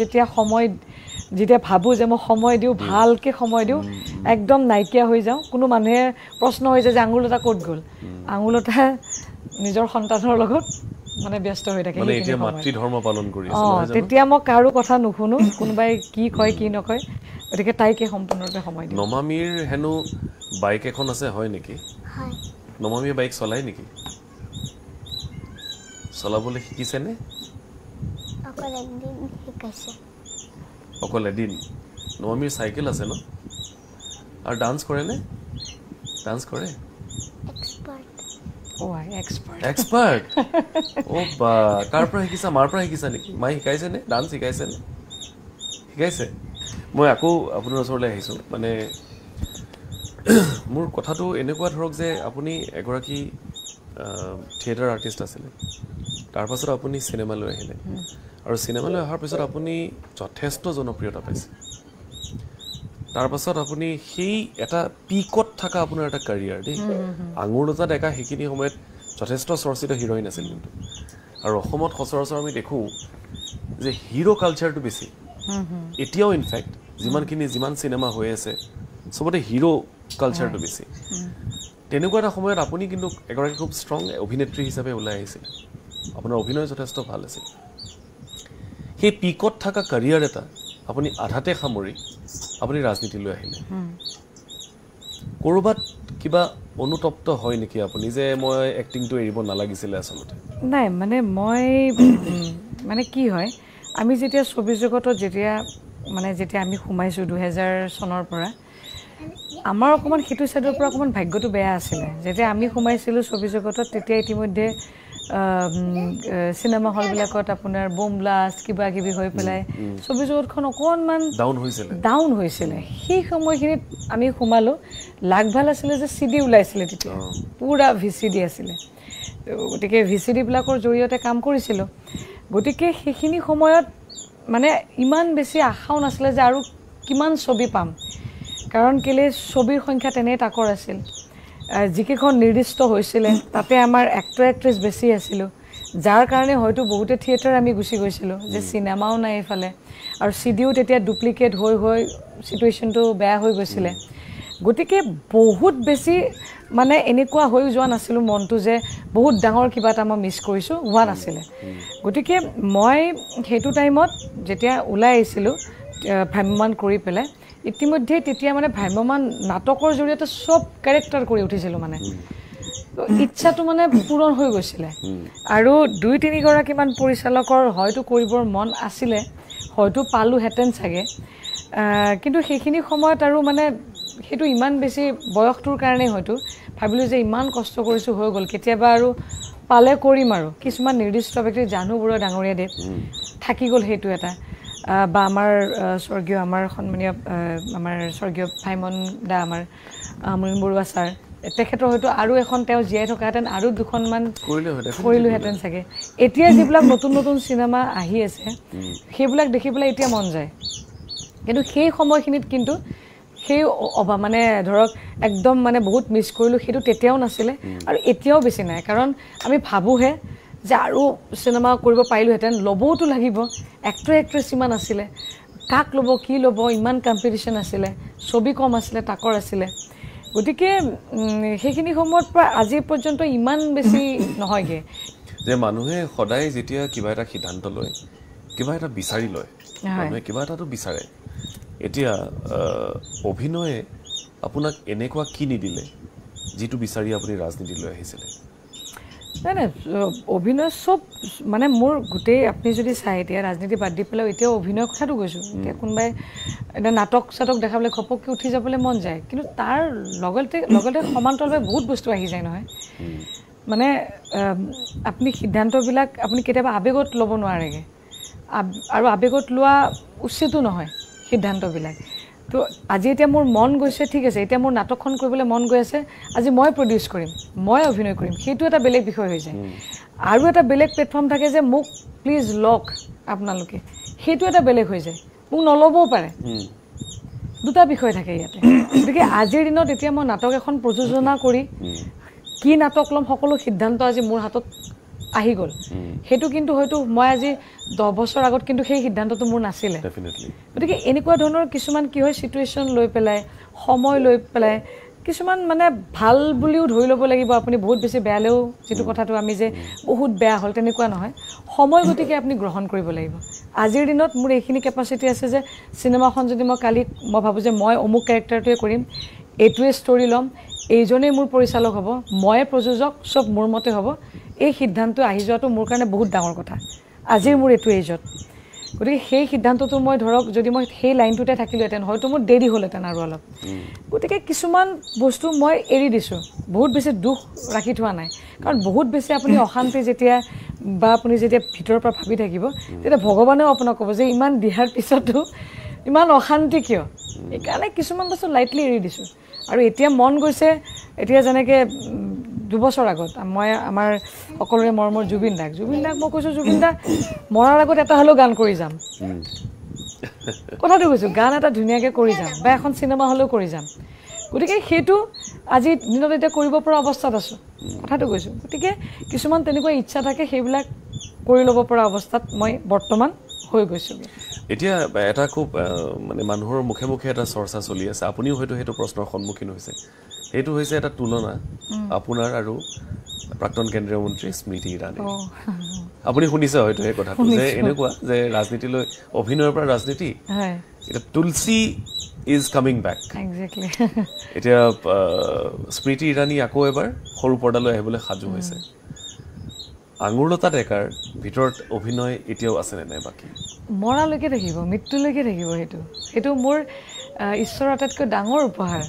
Speaker 2: যেতিয়া ভাবোঁ যে মই সময় দিওঁ ভালকৈ সময় দিওঁ একদম নাইকিয়া হৈ যাওঁ কোনো মানুহে প্ৰশ্ন হৈছে যে আঙুলতা ক'ত গ'ল আঙুলতা নিজৰ সন্তানৰ লগত মানে ব্যস্ত হৈ থাকে তেতিয়া মই কাৰো কথা নুশুনো কোনোবাই কি কয় কি নকয় গতিকে তাইকে সম্পূৰ্ণৰূপে সময় দিওঁ
Speaker 1: নমামীৰ হেনো বাইক এখন আছে হয় নেকি নমামীয়ে বাইক চলাই নেকি চলাবলৈ শিকিছেনে অকল এদিন নমামীৰ চাইকেল আছে ন আৰু ডান্স কৰেনে ডান্স কৰে এক্সপাৰ্ট বা কাৰ পৰা শিকিছা মাৰ পৰা শিকিছা নেকি মায়ে শিকাইছেনে ডান্স শিকাইছেনে শিকাইছে মই আকৌ আপোনাৰ ওচৰলৈ আহিছোঁ মানে মোৰ কথাটো এনেকুৱা ধৰক যে আপুনি এগৰাকী থিয়েটাৰ আৰ্টিষ্ট আছিলে তাৰপাছত আপুনি চিনেমালৈ আহিলে আৰু চিনেমালৈ অহাৰ পিছত আপুনি যথেষ্ট জনপ্ৰিয়তা পাইছে তাৰপাছত আপুনি সেই এটা পিকত থকা আপোনাৰ এটা কেৰিয়াৰ দেই আঙুৰলতা ডেকা সেইখিনি সময়ত যথেষ্ট চৰ্চিত হিৰ'ইন আছিল কিন্তু আৰু অসমত সচৰাচৰ আমি দেখোঁ যে হিৰ' কালচাৰটো বেছি এতিয়াও ইনফেক্ট যিমান চিনেমা হৈ আছে চবতে হিৰ' কালচাৰটো বেছি তেনেকুৱা এটা সময়ত আপুনি কিন্তু এগৰাকী খুব ষ্ট্ৰং অভিনেত্ৰী হিচাপে ওলাই আহিছিল আপোনাৰ অভিনয় যথেষ্ট ভাল আছিল সেই পিকত থকা কেৰিয়াৰ এটা আপুনি আধাতে সামৰি আপুনি ৰাজনীতিলৈ আহিলে ক'ৰবাত কিবা অনুতপ্ত হয় নেকি আপুনি যে মই এক্টিংটো এৰিব নালাগিছিলে আচলতে
Speaker 2: নাই মানে মই মানে কি হয় আমি যেতিয়া ছবি জগতত যেতিয়া আমি সোমাইছোঁ 2000 চনৰ পৰা আমাৰ অকণমান সেইটো ছাইডৰ পৰা অকণমান ভাগ্যটো বেয়া আছিলে যেতিয়া আমি সোমাইছিলোঁ ছবি জগতত তেতিয়া ইতিমধ্যে চিনেমা হলবিলাকত আপোনাৰ বোম ব্লাষ্ট কিবা কিবি হৈ পেলাই ছবি জগতখন অকণমান ডাউন হৈছিলে সেই সময়খিনিত আমি সোমালোঁ লাগ ভাল আছিলে যে CD ওলাইছিলে তেতিয়া পূৰা VCD আছিলে গতিকে VCDবিলাকৰ জৰিয়তে কাম কৰিছিলোঁ গতিকে সেইখিনি সময়ত মানে ইমান বেছি আশাও নাছিলে যে আৰু কিমান ছবি পাম কাৰণ কেলে ছবিৰ সংখ্যা তেনেই তাকৰ আছিল যিকেইখন নিৰ্দিষ্ট হৈছিলে তাতে আমাৰ এক্টৰ এক্ট্ৰেছ বেছি আছিলোঁ যাৰ কাৰণে হয়তো বহুতে থিয়েটাৰ আমি গুচি গৈছিলোঁ যে চিনেমাও নাই এইফালে আৰু CDও তেতিয়া ডুপ্লিকেট হৈ চিটুৱেশ্যনটো বেয়া হৈ গৈছিলে গতিকে বহুত বেছি মানে এনেকুৱা হৈ যোৱা নাছিলোঁ মনটো যে বহুত ডাঙৰ কিবা এটা মই মিছ কৰিছোঁ হোৱা নাছিলে গতিকে মই সেইটো টাইমত যেতিয়া ওলাই আহিছিলোঁ ভ্ৰাম্যমান কৰি পেলাই ইতিমধ্যে তেতিয়া মানে ভ্ৰাম্যমান নাটকৰ জৰিয়তে চব কেৰেক্টাৰ কৰি উঠিছিলোঁ মানে ইচ্ছাটো মানে পূৰণ হৈ গৈছিলে আৰু 2-3 গৰাকীমান পৰিচালকৰ হয়তো কৰিবৰ মন আছিলে হয়তো পালোহেঁতেন চাগে কিন্তু সেইখিনি সময়ত আৰু মানে সেইটো ইমান বেছি বয়সটোৰ কাৰণেই হয়তো ভাবিলোঁ যে ইমান কষ্ট কৰিছোঁ হৈ গ'ল কেতিয়াবা আৰু পালে কৰিম আৰু কিছুমান নিৰ্দিষ্ট ব্যক্তি জানু বৰুৱা ডাঙৰীয়া দেৱ থাকি গ'ল সেইটো এটা বা আমাৰ স্বৰ্গীয় আমাৰ সন্মানীয় আমাৰ স্বৰ্গীয় ভাইমন দা আমাৰ মুনিন বৰুৱা ছাৰ তেখেতৰ হয়তো আৰু এখন তেওঁ জীয়াই থকাহেঁতেন আৰু দুখনমান কৰিলোহেঁতেন চাগে এতিয়া যিবিলাক নতুন নতুন চিনেমা আহি আছে সেইবিলাক দেখি পেলাই এতিয়া মন যায় কিন্তু সেই সময়খিনিত কিন্তু সেই মানে ধৰক একদম মানে বহুত মিছ কৰিলোঁ সেইটো তেতিয়াও নাছিলে আৰু এতিয়াও বেছি নাই কাৰণ আমি ভাবোঁহে যে আৰু চিনেমা কৰিব পাৰিলোহেঁতেন ল'বওতো লাগিব এক্টৰ এক্ট্ৰেছ ইমান আছিলে কাক ল'ব কি ল'ব ইমান কম্পিটিশ্যন আছিলে ছবি কম আছিলে তাকৰ আছিলে গতিকে সেইখিনি সময়ত পৰা আজি পৰ্যন্ত ইমান বেছি নহয়গৈ
Speaker 1: যে মানুহে সদায় যেতিয়া কিবা এটা সিদ্ধান্ত লয় কিবা এটা বিচাৰি লয় মানুহে কিবা এটাতো বিচাৰে এতিয়া অভিনয়ে আপোনাক এনেকুৱা কি নিদিলে যিটো বিচাৰি আপুনি ৰাজনীতিলৈ আহিছিলে
Speaker 2: নাই নাই অভিনয় চব মানে মোৰ গোটেই আপুনি যদি চাই এতিয়া ৰাজনীতি বাদ দি পেলাই এতিয়াও অভিনয়ৰ কথাটো কৈছোঁ এতিয়া কোনোবাই এতিয়া নাটক চাটক দেখাবলৈ ঘপককৈ উঠি যাবলৈ মন যায় কিন্তু তাৰ লগতে সমান্তৰালভাৱে বহুত বস্তু আহি যায় নহয় মানে আপুনি সিদ্ধান্তবিলাক আপুনি কেতিয়াবা আৱেগত ল'ব নোৱাৰেগৈ আৰু আৱেগত লোৱা উচিতো নহয় সিদ্ধান্তবিলাক তো আজি এতিয়া মোৰ মন গৈছে ঠিক আছে এতিয়া মোৰ নাটকখন কৰিবলৈ মন গৈ আছে আজি মই প্ৰডিউচ কৰিম মই অভিনয় কৰিম সেইটো এটা বেলেগ বিষয় হৈ যায় আৰু এটা বেলেগ প্লেটফৰ্ম থাকে যে মোক প্লিজ লওক আপোনালোকে সেইটো এটা বেলেগ হৈ যায় মোক নল'বও পাৰে দুটা বিষয় থাকে ইয়াতে গতিকে আজিৰ দিনত এতিয়া মই নাটক এখন প্ৰযোজনা কৰি কি নাটক ল'ম সকলো সিদ্ধান্ত আজি মোৰ হাতত আহি গ'ল সেইটো কিন্তু হয়তো মই আজি 10 বছৰ আগত কিন্তু সেই সিদ্ধান্তটো মোৰ নাছিলে গতিকে এনেকুৱা ধৰণৰ কিছুমান কি হয় চিটুৱেশ্যন লৈ পেলাই সময় লৈ পেলাই কিছুমান মানে ভাল বুলিও ধৰি ল'ব লাগিব আপুনি বহুত বেছি বেয়ালেও যিটো কথাটো আমি যে বহুত বেয়া হ'ল তেনেকুৱা নহয় সময় গতিকে আপুনি গ্ৰহণ কৰিব লাগিব আজিৰ দিনত মোৰ এইখিনি কেপাচিটি আছে যে চিনেমাখন যদি মই কালি মই ভাবোঁ যে মই অমুক কেৰেক্টাৰটোৱে কৰিম এইটোৱে ষ্টৰি ল'ম এইজনেই মোৰ পৰিচালক হ'ব ময়ে প্ৰযোজক চব মোৰ মতে হ'ব এই সিদ্ধান্ত আহি যোৱাটো মোৰ কাৰণে বহুত ডাঙৰ কথা আজিৰ মোৰ এইটো এজত গতিকে সেই সিদ্ধান্তটো মই ধৰক যদি মই সেই লাইনটোতে থাকিলোহেঁতেন হয়তো মোৰ দেৰি হ'লহেঁতেন আৰু অলপ গতিকে কিছুমান বস্তু মই এৰি দিছোঁ বহুত বেছি দুখ ৰাখি থোৱা নাই কাৰণ বহুত বেছি আপুনি অশান্তি যেতিয়া বা আপুনি যেতিয়া ভিতৰৰ পৰা ভাবি থাকিব তেতিয়া ভগৱানেও আপোনাক ক'ব যে ইমান দিহাৰ পিছতো ইমান অশান্তি কিয় সেইকাৰণে কিছুমান বস্তু লাইটলি এৰি দিছোঁ আৰু এতিয়া মন গৈছে এতিয়া যেনেকৈ 2 বছৰ আগত মই আমাৰ সকলোৰে মৰমৰ জুবিন দাক মই কৈছোঁ জুবিন দা মৰাৰ আগত এটা হ'লেও গান কৰি যাম কথাটো কৈছোঁ গান এটা ধুনীয়াকৈ কৰি যাম বা এখন চিনেমা হ'লেও কৰি যাম গতিকে সেইটো আজি দিনত এতিয়া কৰিব পৰা অৱস্থাত আছোঁ কথাটো কৈছোঁ গতিকে কিছুমান তেনেকুৱা ইচ্ছা থাকে সেইবিলাক কৰি ল'ব পৰা অৱস্থাত মই বৰ্তমান হৈ গৈছোঁ
Speaker 1: এতিয়া এটা খুব মানে মানুহৰ মুখে মুখে এটা চৰ্চা চলি আছে আপুনিও হয়তো সেইটো প্ৰশ্নৰ সন্মুখীন হৈছে সেইটো হৈছে এটা তুলনা আপোনাৰ আৰু প্ৰাক্তন কেন্দ্ৰীয় মন্ত্ৰী স্মৃতি ইৰাণী আপুনি শুনিছে হয়তো এই কথাটো যে এনেকুৱা যে ৰাজনীতিলৈ অভিনয়ৰ পৰা ৰাজনীতি এটা তুলসী ইজ কামিং বেক
Speaker 2: এক্সেক্টলি
Speaker 1: এতিয়া স্মৃতি ইৰাণী আকৌ এবাৰ সৰু পৰ্দালৈ আহিবলৈ সাজু হৈছে আঙুৰলতা ডেকাৰ ভিতৰত অভিনয় এতিয়াও আছেনে নাই বাকী
Speaker 2: মৰালৈকে থাকিব মৃত্যুলৈকে থাকিব সেইটো মোৰ ঈশ্বৰৰ আটাইতকৈ ডাঙৰ উপহাৰ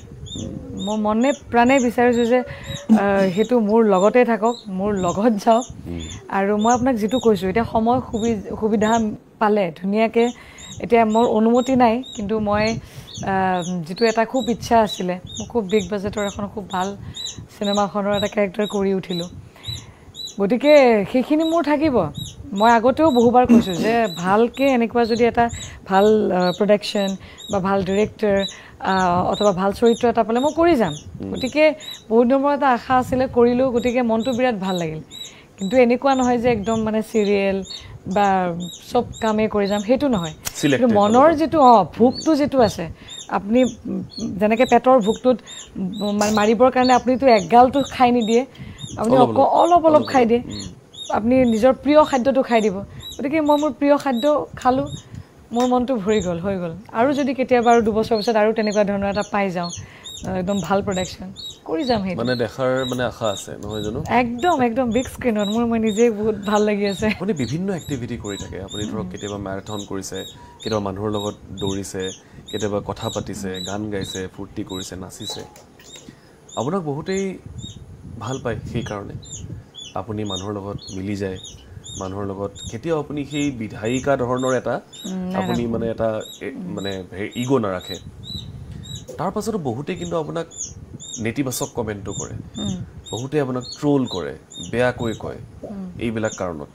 Speaker 2: মই মনে প্ৰাণে বিচাৰিছোঁ যে সেইটো মোৰ লগতে থাকক মোৰ লগত যাওক আৰু মই আপোনাক যিটো কৈছোঁ এতিয়া সময় সুবিধা পালে ধুনীয়াকৈ এতিয়া মোৰ অনুমতি নাই কিন্তু মই যিটো এটা খুব ইচ্ছা আছিলে মোৰ খুব বিগ বাজেটৰ এখন খুব ভাল চিনেমাখনৰ এটা কেৰেক্টাৰ কৰি উঠিলোঁ গতিকে সেইখিনি মোৰ থাকিব মই আগতেও বহুবাৰ কৈছোঁ যে ভালকৈ এনেকুৱা যদি এটা ভাল প্ৰডাকশ্যন বা ভাল ডিৰেক্টৰ অথবা ভাল চৰিত্ৰ এটা পালে মই কৰি যাম গতিকে বহুত দিনৰ এটা আশা আছিলে কৰিলোঁ গতিকে মনটো বিৰাট ভাল লাগিল কিন্তু এনেকুৱা নহয় যে একদম মানে চিৰিয়েল বা চব কামেই কৰি যাম সেইটো নহয় কিন্তু মনৰ যিটো ভোকটো যিটো আছে আপুনি যেনেকৈ পেটৰ ভোকটোত মাৰিবৰ কাৰণে আপুনিতো এগালটো খাই নিদিয়ে আপুনি অলপ অলপ খাই দিয়ে আপুনি নিজৰ প্ৰিয় খাদ্যটো খাই দিব গতিকে মই মোৰ প্ৰিয় খাদ্য খালোঁ মোৰ মনটো ভৰি গ'ল হৈ গ'ল আৰু যদি কেতিয়াবা আৰু 2 বছৰ পিছত আৰু তেনেকুৱা ধৰণৰ এটা পাই যাওঁ একদম ভাল প্ৰডাকশ্যন কৰি যাম সেইটো
Speaker 1: মানে দেখাৰ মানে আশা আছে নহয় জানো
Speaker 2: একদম বিগ স্ক্ৰীনত মই নিজে বহুত ভাল লাগি আছে
Speaker 1: আপুনি বিভিন্ন এক্টিভিটি কৰি থাকে আপুনি ধৰক কেতিয়াবা মেৰাথন কৰিছে কেতিয়াবা মানুহৰ লগত দৌৰিছে কেতিয়াবা কথা পাতিছে গান গাইছে ফূৰ্তি কৰিছে নাচিছে আপোনাক বহুতেই ভাল পায় সেইকাৰণে আপুনি মানুহৰ লগত মিলি যায় মানুহৰ লগত কেতিয়াও আপুনি সেই বিধায়িকা ধৰণৰ এটা আপুনি মানে এটা মানে ইগো নাৰাখে তাৰ পাছতো বহুতে কিন্তু আপোনাক নেতিবাচক কমেণ্টটো কৰে বহুতে আপোনাক ট্ৰোল কৰে বেয়াকৈ কয় এইবিলাক কাৰণত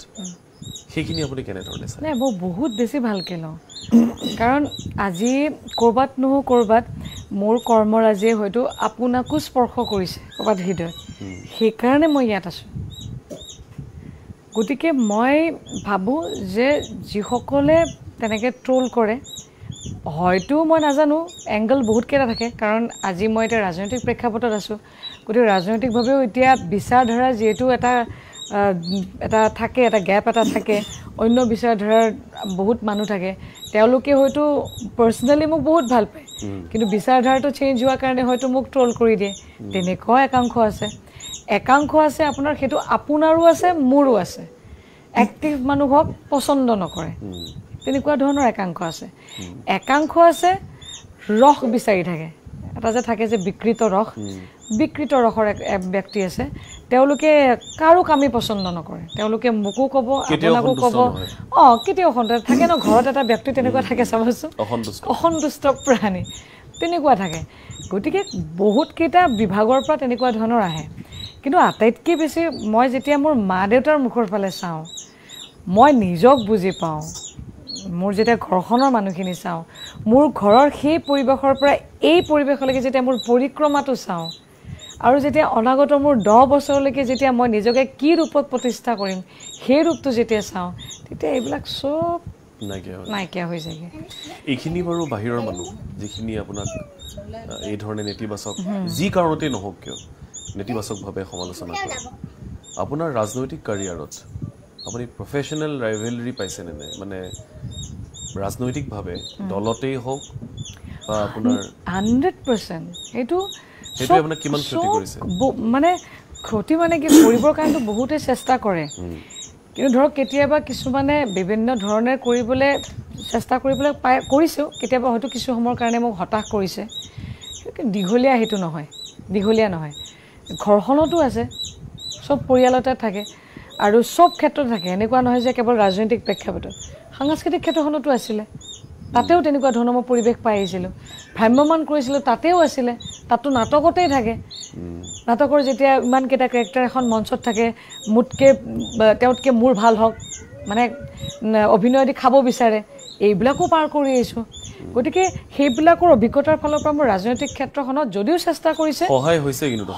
Speaker 1: সেইখিনি আপুনি কেনেধৰণে চায়
Speaker 2: নাই মই বহুত বেছি ভালকৈ লওঁ কাৰণ আজি ক'ৰবাত নহও ক'ৰবাত মোৰ কৰ্মৰাজিয়ে হয়তো আপোনাকো স্পৰ্শ কৰিছে ক'ৰবাত হৃদয়ত সেইকাৰণে মই ইয়াত আছোঁ গতিকে মই ভাবোঁ যে যিসকলে তেনেকৈ ট্ৰোল কৰে হয়তো মই নাজানো এংগল বহুতকেইটা থাকে কাৰণ আজি মই এতিয়া ৰাজনৈতিক প্ৰেক্ষাপটত আছোঁ গতিকে ৰাজনৈতিকভাৱেও এতিয়া বিচাৰধাৰা যিহেতু এটা থাকে এটা গেপ এটা থাকে অন্য বিচাৰধাৰাৰ বহুত মানুহ থাকে তেওঁলোকে হয়তো পাৰ্চনেলি মোক বহুত ভাল পায় কিন্তু বিচাৰধাৰাটো চেঞ্জ হোৱাৰ কাৰণে হয়তো মোক ট্ৰোল কৰি দিয়ে তেনেকুৱা একাংশ আছে আপোনাৰ সেইটো আপোনাৰো আছে মোৰো আছে এক্টিভ মানুহক পচন্দ নকৰে তেনেকুৱা ধৰণৰ একাংশ আছে ৰস বিচাৰি থাকে এটা যে থাকে যে বিকৃত ৰসৰ এক ব্যক্তি আছে তেওঁলোকে কাৰো কামেই পচন্দ নকৰে তেওঁলোকে মোকো ক'ব আপোনাকো ক'ব কেতিয়াও সন্তুষ্ট থাকে ন ঘৰত এটা ব্যক্তি তেনেকুৱা থাকে চাবচোন অসন্তুষ্ট প্ৰাণী তেনেকুৱা থাকে গতিকে বহুতকেইটা বিভাগৰ পৰা তেনেকুৱা ধৰণৰ আহে কিন্তু আটাইতকৈ বেছি মই যেতিয়া মোৰ মা দেউতাৰ মুখৰ ফালে চাওঁ মই নিজক বুজি পাওঁ মোৰ যেতিয়া ঘৰখনৰ মানুহখিনি চাওঁ মোৰ ঘৰৰ সেই পৰিৱেশৰ পৰা এই পৰিৱেশলৈকে যেতিয়া মোৰ পৰিক্ৰমাটো চাওঁ আৰু যেতিয়া অনাগত মোৰ 10 বছৰলৈকে যেতিয়া মই নিজকে কি ৰূপত প্ৰতিষ্ঠা কৰিম সেই ৰূপটো যেতিয়া চাওঁ তেতিয়া এইবিলাক চব নাইকিয়া হৈ যায়গৈ
Speaker 1: এইখিনি বাৰু বাহিৰৰ মানুহ যিখিনি আপোনাক এই ধৰণে নেতিবাচক যি কাৰণতেই নহওক কিয় নেতিবাচকভাৱে সমালোচনা কৰে আপোনাৰ ৰাজনৈতিক কেৰিয়াৰত আপুনি প্ৰফেশ্যনেল ৰাইভেলৰি পাইছেনে নাই মানে ৰাজনৈতিকভাৱে দলতেই হওক বা আপোনাৰ
Speaker 2: 100% সেইটো
Speaker 1: আপোনাক কিমান ক্ষতি কৰিছে
Speaker 2: মানে ক্ষতি মানে কি কৰিবৰ কাৰণেতো বহুতে চেষ্টা কৰে কিন্তু ধৰক কেতিয়াবা কিছুমানে বিভিন্ন ধৰণে কৰিবলৈ চেষ্টা কৰিবলৈ কৰিছেও কেতিয়াবা হয়তো কিছু সময়ৰ কাৰণে মোক হতাশ কৰিছে দীঘলীয়া নহয় ঘৰখনতো আছে চব পৰিয়ালতে থাকে আৰু চব ক্ষেত্ৰত থাকে এনেকুৱা নহয় যে কেৱল ৰাজনৈতিক প্ৰেক্ষাপটত সাংস্কৃতিক ক্ষেত্ৰখনতো আছিলে তাতেও তেনেকুৱা ধৰণৰ মই পৰিৱেশ পাই আহিছিলোঁ ভ্ৰাম্যমান কৰিছিলোঁ তাতেও আছিলে তাতো নাটকতেই থাকে নাটকৰ যেতিয়া ইমানকেইটা কেৰেক্টাৰ এখন মঞ্চত থাকে তেওঁতকৈ মোৰ ভাল হওক মানে অভিনয় দি খাব বিচাৰে এইবিলাকো পাৰ কৰি আহিছোঁ গতিকে সেইবিলাকৰ অভিজ্ঞতাৰ ফালৰ পৰা মোৰ ৰাজনৈতিক ক্ষেত্ৰখনত যদিও চেষ্টা কৰিছে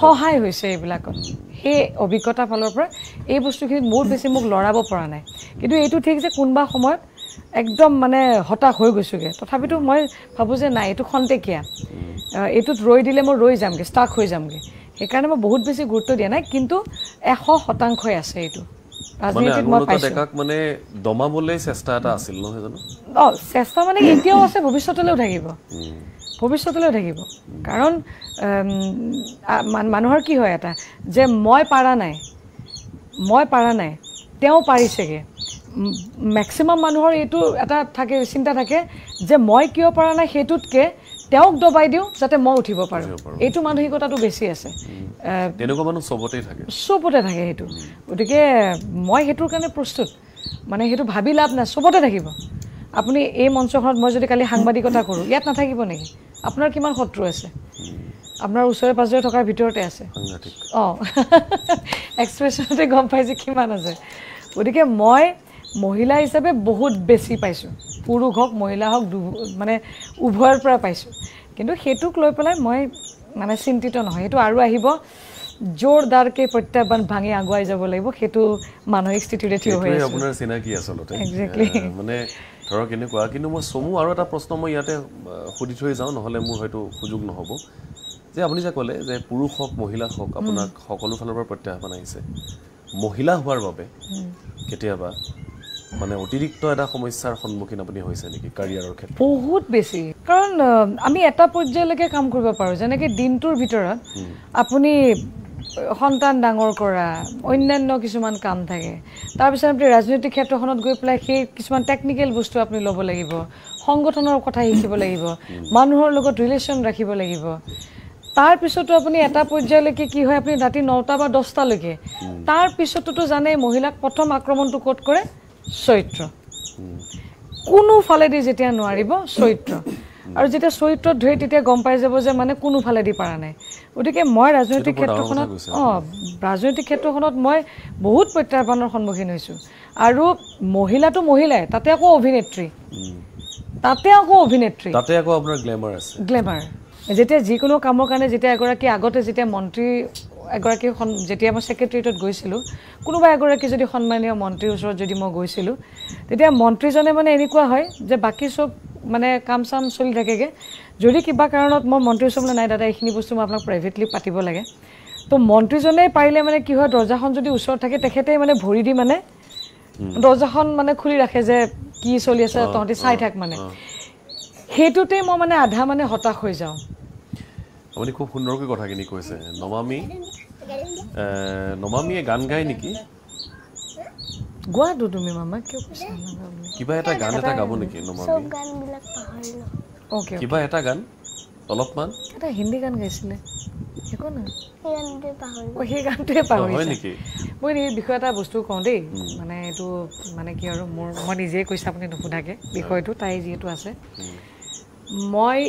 Speaker 2: সহায় হৈছে এইবিলাকত সেই অভিজ্ঞতাৰ ফালৰ পৰা এই বস্তুখিনিত বহুত বেছি মোক লৰাব পৰা নাই কিন্তু এইটো ঠিক যে কোনোবা সময়ত একদম মানে হতাশ হৈ গৈছোগে তথাপিতো মই ভাবোঁ যে নাই এইটো খন্তেকীয়া এইটোত ৰৈ দিলে মই ৰৈ যামগৈ ষ্টাক হৈ যামগৈ সেইকাৰণে মই বহুত বেছি গুৰুত্ব দিয়া নাই কিন্তু 100% আছে এইটো
Speaker 1: মানে দমাবলৈ চেষ্টা এটা আছিল নহয় জানো
Speaker 2: চেষ্টা মানে এতিয়াও আছে ভৱিষ্যতলৈও থাকিব কাৰণ মানুহৰ কি হয় এটা যে মই পাৰা নাই তেওঁ পাৰিছেগে মেক্সিমাম মানুহৰ এইটো এটা থাকে চিন্তা থাকে যে মই কিয় পৰা নাই সেইটোতকৈ তেওঁক দবাই দিওঁ যাতে মই উঠিব পাৰোঁ এইটো মানসিকতাটো বেছি আছে
Speaker 1: তেনেকুৱা মানুহ চবতে
Speaker 2: থাকে সেইটো গতিকে মই সেইটোৰ কাৰণে প্ৰস্তুত মানে সেইটো ভাবি লাভ নাই চবতে থাকিব আপুনি এই মঞ্চখনত মই যদি কালি সাংবাদিকতা কৰোঁ ইয়াত নাথাকিব নেকি আপোনাৰ কিমান শত্ৰু আছে আপোনাৰ ওচৰে পাজৰে থকাৰ ভিতৰতে আছে এক্সপ্ৰেছনতে গম পাই যে কিমান আছে গতিকে মই মহিলা হিচাপে বহুত বেছি পাইছোঁ পুৰুষ হওক মহিলা হওক মানে উভয়ৰ পৰা পাইছোঁ কিন্তু সেইটোক লৈ পেলাই মই মানে চিন্তিত নহয় সেইটো আৰু আহিব জোৰদাৰকৈ প্ৰত্যাহ্বান ভাঙি আগুৱাই যাব লাগিব সেইটো মানসিক স্থিতিৰে থিয় হৈ আছে
Speaker 1: আপোনাৰ চিনাকি আচলতে মানে ধৰক এনেকুৱা কিন্তু মই চমু আৰু এটা প্ৰশ্ন মই ইয়াতে সুধি থৈ যাওঁ নহ'লে মোৰ হয়তো সুযোগ নহ'ব যে আপুনি যে ক'লে যে পুৰুষ হওক মহিলা হওক আপোনাক সকলো ফালৰ পৰা প্ৰত্যাহ্বান আহিছে মহিলা হোৱাৰ বাবে কেতিয়াবা মানে অতিৰিক্ত এটা সমস্যাৰ সন্মুখীন আপুনি হৈছে নেকি কেৰিয়াৰৰ ক্ষেত্ৰত
Speaker 2: বহুত বেছি কাৰণ আমি এটা পৰ্যায়লৈকে কাম কৰিব পাৰোঁ যেনেকৈ দিনটোৰ ভিতৰত আপুনি সন্তান ডাঙৰ কৰা অন্যান্য কিছুমান কাম থাকে তাৰপিছত আপুনি ৰাজনৈতিক ক্ষেত্ৰখনত গৈ পেলাই সেই কিছুমান টেকনিকেল বস্তু আপুনি ল'ব লাগিব সংগঠনৰ কথা শিকিব লাগিব মানুহৰ লগত ৰিলেশ্যন ৰাখিব লাগিব তাৰ পিছতো আপুনি এটা পৰ্যায়লৈকে কি হয় আপুনি ৰাতি 9টা বা 10টালৈকে তাৰ পিছতো জানে মহিলাক প্ৰথম আক্ৰমণটো ক'ত কৰে চৰিত্ৰ কোনো ফালেদি যেতিয়া নোৱাৰিব চৰিত্ৰ আৰু যেতিয়া চৰিত্ৰত ধৰি তেতিয়া গম পাই যাব যে মানে কোনো ফালেদি পাৰা নাই গতিকে মই ৰাজনৈতিক ক্ষেত্ৰখনত ৰাজনৈতিক ক্ষেত্ৰখনত মই বহুত প্ৰত্যাহ্বানৰ সন্মুখীন হৈছোঁ আৰু মহিলাটো মহিলাই তাতে আকৌ অভিনেত্ৰী তাতে আকৌ
Speaker 1: আপোনাৰ গ্লেমাৰ আছে
Speaker 2: গ্লেমাৰ যেতিয়া যিকোনো কামৰ কাৰণে যেতিয়া এগৰাকী আগতে যেতিয়া মন্ত্ৰী এগৰাকী যেতিয়া মই ছেক্ৰেটাৰিয়েটত গৈছিলোঁ কোনোবা এগৰাকী যদি সন্মানীয় মন্ত্ৰীৰ ওচৰত যদি মই গৈছিলোঁ তেতিয়া মন্ত্ৰীজনে মানে এনেকুৱা হয় যে বাকী চব মানে কাম চাম চলি থাকেগে যদি কিবা কাৰণত মই মন্ত্ৰীৰ ওচৰত নাই দাদা এইখিনি বস্তু মই আপোনাক প্ৰাইভেটলি পাতিব লাগে তো মন্ত্ৰীজনে পাৰিলে মানে কি হয় দৰ্জাখন যদি ওচৰত থাকে তেখেতেই মানে ভৰি দি মানে দৰ্জাখন মানে খুলি ৰাখে যে কি চলি আছে তহঁতি চাই থাক মানে সেইটোতেই মই মানে আধা মানে হতাশ হৈ যাওঁ
Speaker 1: আপুনি খুব সুন্দৰকৈ কথাখিনি কৈছে নমামিয়ে গান গায় নেকি
Speaker 2: গোৱাটো তুমি মামা কিয় কৈছা
Speaker 1: কিবা এটা গান এটা গাব নেকি নমামি
Speaker 2: অ'কে
Speaker 1: কিবা এটা গান অলপমান
Speaker 2: এটা হিন্দী গান গাইছিলে একো নাই সেই গানটোৱে পাহৰিছে
Speaker 1: নেকি
Speaker 2: মই এই বিষয়ে এটা বস্তু কওঁ দেই মানে এইটো মানে কি আৰু মই নিজেই কৈছে আপুনি নুসুধাকে বিষয়টো তাই যিহেতু আছে মই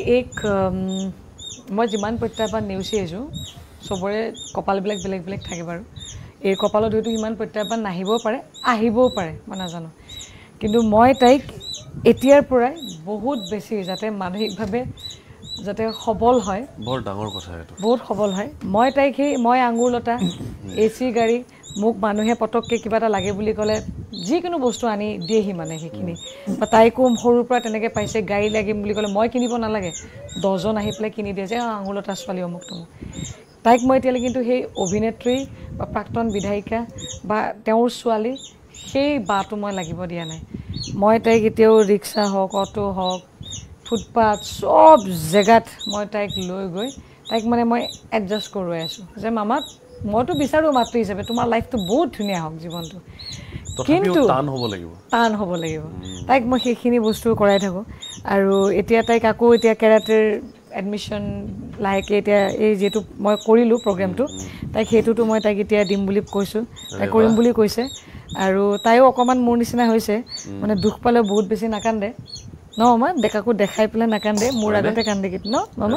Speaker 2: মই যিমান প্ৰত্যাহ্বান নেওচি আহিছোঁ চবৰে কপালবিলাক বেলেগ বেলেগ থাকে বাৰু এই কপালত হয়তো সিমান প্ৰত্যাহ্বান নাহিবও পাৰে আহিবও পাৰে মই নাজানো কিন্তু মই তাইক এতিয়াৰ পৰাই বহুত বেছি যাতে মানসিকভাৱে যাতে সবল হয়
Speaker 1: বৰ ডাঙৰ কথা এইটো
Speaker 2: বহুত সবল হয় মই তাইক মই আঙুৰ লতা এচি গাড়ী মোক মানুহে পটককৈ কিবা এটা লাগে বুলি ক'লে যিকোনো বস্তু আনি দিয়েহি মানে সেইখিনি বা তাইকো সৰুৰ পৰা তেনেকৈ পাইছে গাড়ী লাগিম বুলি ক'লে মই কিনিব নালাগে 10জন আহি পেলাই কিনি দিয়ে যে আঙুৰ লতা ছোৱালী অমুক তমুক তাইক মই এতিয়ালৈ কিন্তু সেই অভিনেত্ৰী বা প্ৰাক্তন বিধায়িকা বা তেওঁৰ ছোৱালী সেই বাটো মই লাগিব দিয়া নাই মই তাইক এতিয়াও ৰিক্সা হওক অটো হওক ফুটপাথ চব জেগাত মই তাইক লৈ গৈ তাইক মানে মই এডজাষ্ট কৰোৱাই আছোঁ যে মামা মইতো বিচাৰোঁ মাতৃ হিচাপে তোমাৰ লাইফটো বহুত ধুনীয়া হওক জীৱনটো কিন্তু টান হ'ব লাগিব তাইক মই সেইখিনি বস্তু কৰাই থাকোঁ আৰু এতিয়া তাইক আকৌ এতিয়া কেৰাটেৰ এডমিশ্যন লাহেকৈ এতিয়া এই যিহেতু মই কৰিলোঁ প্ৰগ্ৰেমটো তাইক সেইটোতো মই তাইক এতিয়া দিম বুলি কৈছোঁ তাই কৰিম বুলি কৈছে আৰু তাইও অকণমান মোৰ নিচিনা হৈছে মানে দুখ পালেও বহুত বেছি নাকান্দে ন মামা ডেকাকো দেখাই পেলাই নাকান্দে মোৰ আগতে কান্দে কিন্তু ন মামা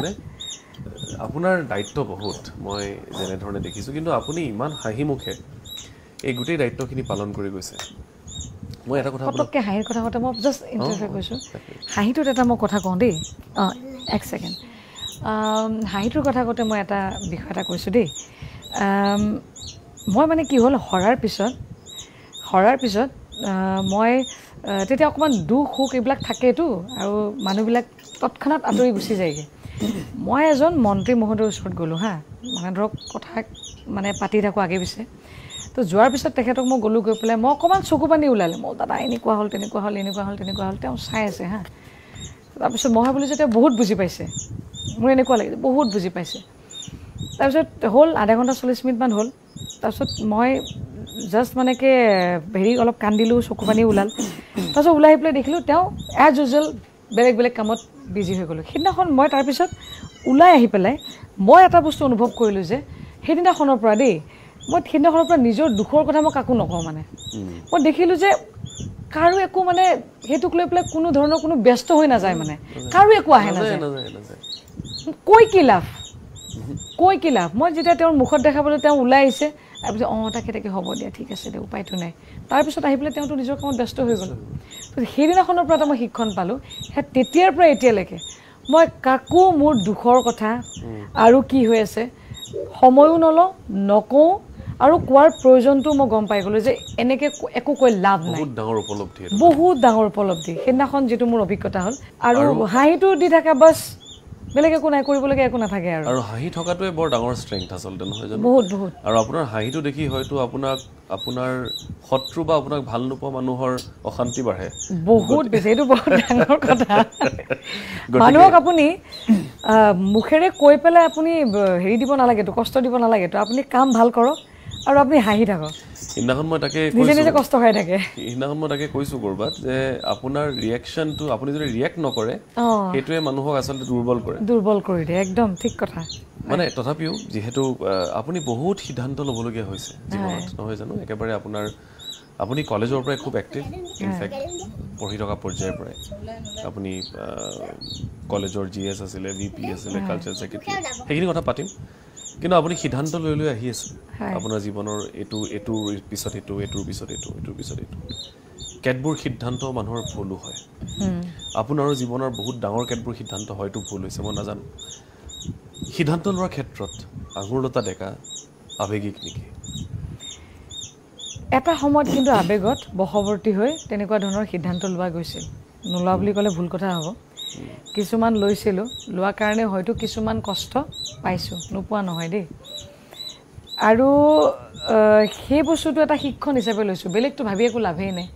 Speaker 1: আপোনাৰ দায়িত্ব বহুত মই যেনেধৰণে দেখিছোঁ কিন্তু আপুনি ইমান হাঁহি মুখে এই গোটেই দায়িত্বখিনি পালন কৰি গৈছে মই এটা কথা
Speaker 2: পটককৈ হাঁহিৰ কথা কওঁতে মই জাষ্ট ইণ্টাৰফেয়াৰ কৰিছোঁ হাঁহিটোত এটা মই কথা কওঁ দেই এক ছেকেণ্ড হাঁহিটোৰ কথা কওঁতে মই এটা বিষয় এটা কৈছোঁ দেই মই মানে কি হ'ল হৰাৰ পিছত মই তেতিয়া অকণমান দুখ সুখ এইবিলাক থাকেতো আৰু মানুহবিলাক তৎক্ষণাত আঁতৰি গুচি যায়গৈ মই এজন মন্ত্ৰী মহোদয়ৰ ওচৰত গ'লোঁ হা মানে ধৰক কথা মানে পাতি থাকোঁ আগে পিছে তো যোৱাৰ পিছত তেখেতক মই গ'লোঁ গৈ পেলাই মই অকণমান চকু পানী ওলালে মই দাদা এনেকুৱা হ'ল তেনেকুৱা হ'ল তেওঁ চাই আছে হা তাৰপিছত মই ভাবিলোঁ যে তেওঁ বহুত বুজি পাইছে মোৰ এনেকুৱা লাগিছে বহুত বুজি পাইছে তাৰপিছত হ'ল আধা ঘণ্টা 40 মিনিটমান হ'ল তাৰপিছত মই জাষ্ট মানে কি হেৰি অলপ কান্দিলোঁ চকু পানী ওলাল তাৰপিছত ওলাই আহি পেলাই দেখিলোঁ তেওঁ এজ ইউজুৱেল বেলেগ বেলেগ কামত বিজি হৈ গ'লোঁ সেইদিনাখন মই তাৰপিছত ওলাই আহি পেলাই মই এটা বস্তু অনুভৱ কৰিলোঁ যে সেইদিনাখনৰ পৰা নিজৰ দুখৰ কথা মই কাকো নকওঁ মানে মই দেখিলোঁ যে কাৰো একো মানে সেইটোক লৈ পেলাই কোনো ধৰণৰ কোনো ব্যস্ত হৈ নাযায় মানে কাৰো একো আহে নাযায় কৈ কি লাভ মই যেতিয়া তেওঁৰ মুখত দেখাবলৈ তেওঁ ওলাই আহিছে তাৰপিছত তাকে হ'ব দিয়া ঠিক আছে দে উপায়টো নাই তাৰপিছত আহি পেলাই তেওঁতো নিজৰ কামত ব্যস্ত হৈ গ'ল সেইদিনাখনৰ পৰা মই শিক্ষণ পালোঁ সেই তেতিয়াৰ পৰা এতিয়ালৈকে মই কাকো মোৰ দুখৰ কথা আৰু কি হৈ আছে সময়ো নকওঁ আৰু কোৱাৰ প্ৰয়োজনটো মই গম পাই গ'লোঁ যে এনেকৈ একো কৈ লাভ নাই বহুত ডাঙৰ উপলব্ধি সেইদিনাখন যিটো মোৰ অভিজ্ঞতা হ'ল আৰু হাঁহিটো দি থাকে বাছ বেলেগ একো নাই কৰিবলগীয়া একো নাথাকে আৰু
Speaker 1: হাঁহি থকাটোৱে বৰ ডাঙৰ ষ্ট্ৰেংথ আচলতে নহয় জানো
Speaker 2: বহুত
Speaker 1: আৰু আপোনাৰ হাঁহিটো দেখি হয়তো আপোনাৰ শত্ৰু বা আপোনাক ভাল নোপোৱা মানুহৰ অশান্তি বাঢ়ে
Speaker 2: বহুত বেছি এইটো বহুত ডাঙৰ কথা মানুহক আপুনি মুখেৰে কৈ পেলাই আপুনি হেৰি দিব নালাগেতো কষ্ট দিব নালাগেতো আপুনি কাম ভাল কৰক আৰু আপুনি হাঁহি থাকক
Speaker 1: সিদিনাখন মই তাকে
Speaker 2: নিজে কষ্ট খাই থাকে
Speaker 1: সিদিনাখন মই তাকে কৈছোঁ ক'ৰবাত যে আপোনাৰ ৰিয়েকশ্যনটো আপুনি যদি ৰিয়েক্ট নকৰে সেইটোৱে মানুহক আচলতে দুৰ্বল কৰি দিয়ে
Speaker 2: একদম ঠিক কথা
Speaker 1: মানে তথাপিও যেহেতু আপুনি বহুত সিদ্ধান্ত ল'বলগীয়া হৈছে জীৱনত নহয় জানো একেবাৰে আপুনি কলেজৰ পৰাই খুব এক্টিভ ইনফেক্ট পঢ়ি থকা পৰ্যায়ৰ পৰাই আপুনি কলেজৰ GS আছিলে VP আছিলে কালচাৰ ছেক্ৰেটাৰী সেইখিনি কথা পাতিম কিন্তু আপুনি সিদ্ধান্ত লৈ আহি আছে আপোনাৰ জীৱনৰ এইটোৰ পিছত এইটোৰ পিছত এইটোৰ পিছত এইটো কেতবোৰ সিদ্ধান্ত মানুহৰ ভুলো হয় আপোনাৰো জীৱনৰ বহুত ডাঙৰ কেতবোৰ সিদ্ধান্ত হয়তো ভুল হৈছে মই নাজানো সিদ্ধান্ত লোৱাৰ ক্ষেত্ৰত আঙুৰলতা ডেকা আৱেগিক নেকি
Speaker 2: এটা সময়ত কিন্তু আৱেগত বশৱৰ্তী হৈ তেনেকুৱা ধৰণৰ সিদ্ধান্ত লোৱা গৈছিল নোলোৱা বুলি ক'লে ভুল কথা হ'ব কিছুমান লৈছিলোঁ লোৱাৰ কাৰণে হয়তো কিছুমান কষ্ট পাইছোঁ নোপোৱা নহয় দেই আৰু সেই বস্তুটো এটা শিক্ষণ হিচাপে লৈছোঁ বেলেগটো ভাবি একো লাভেই নাই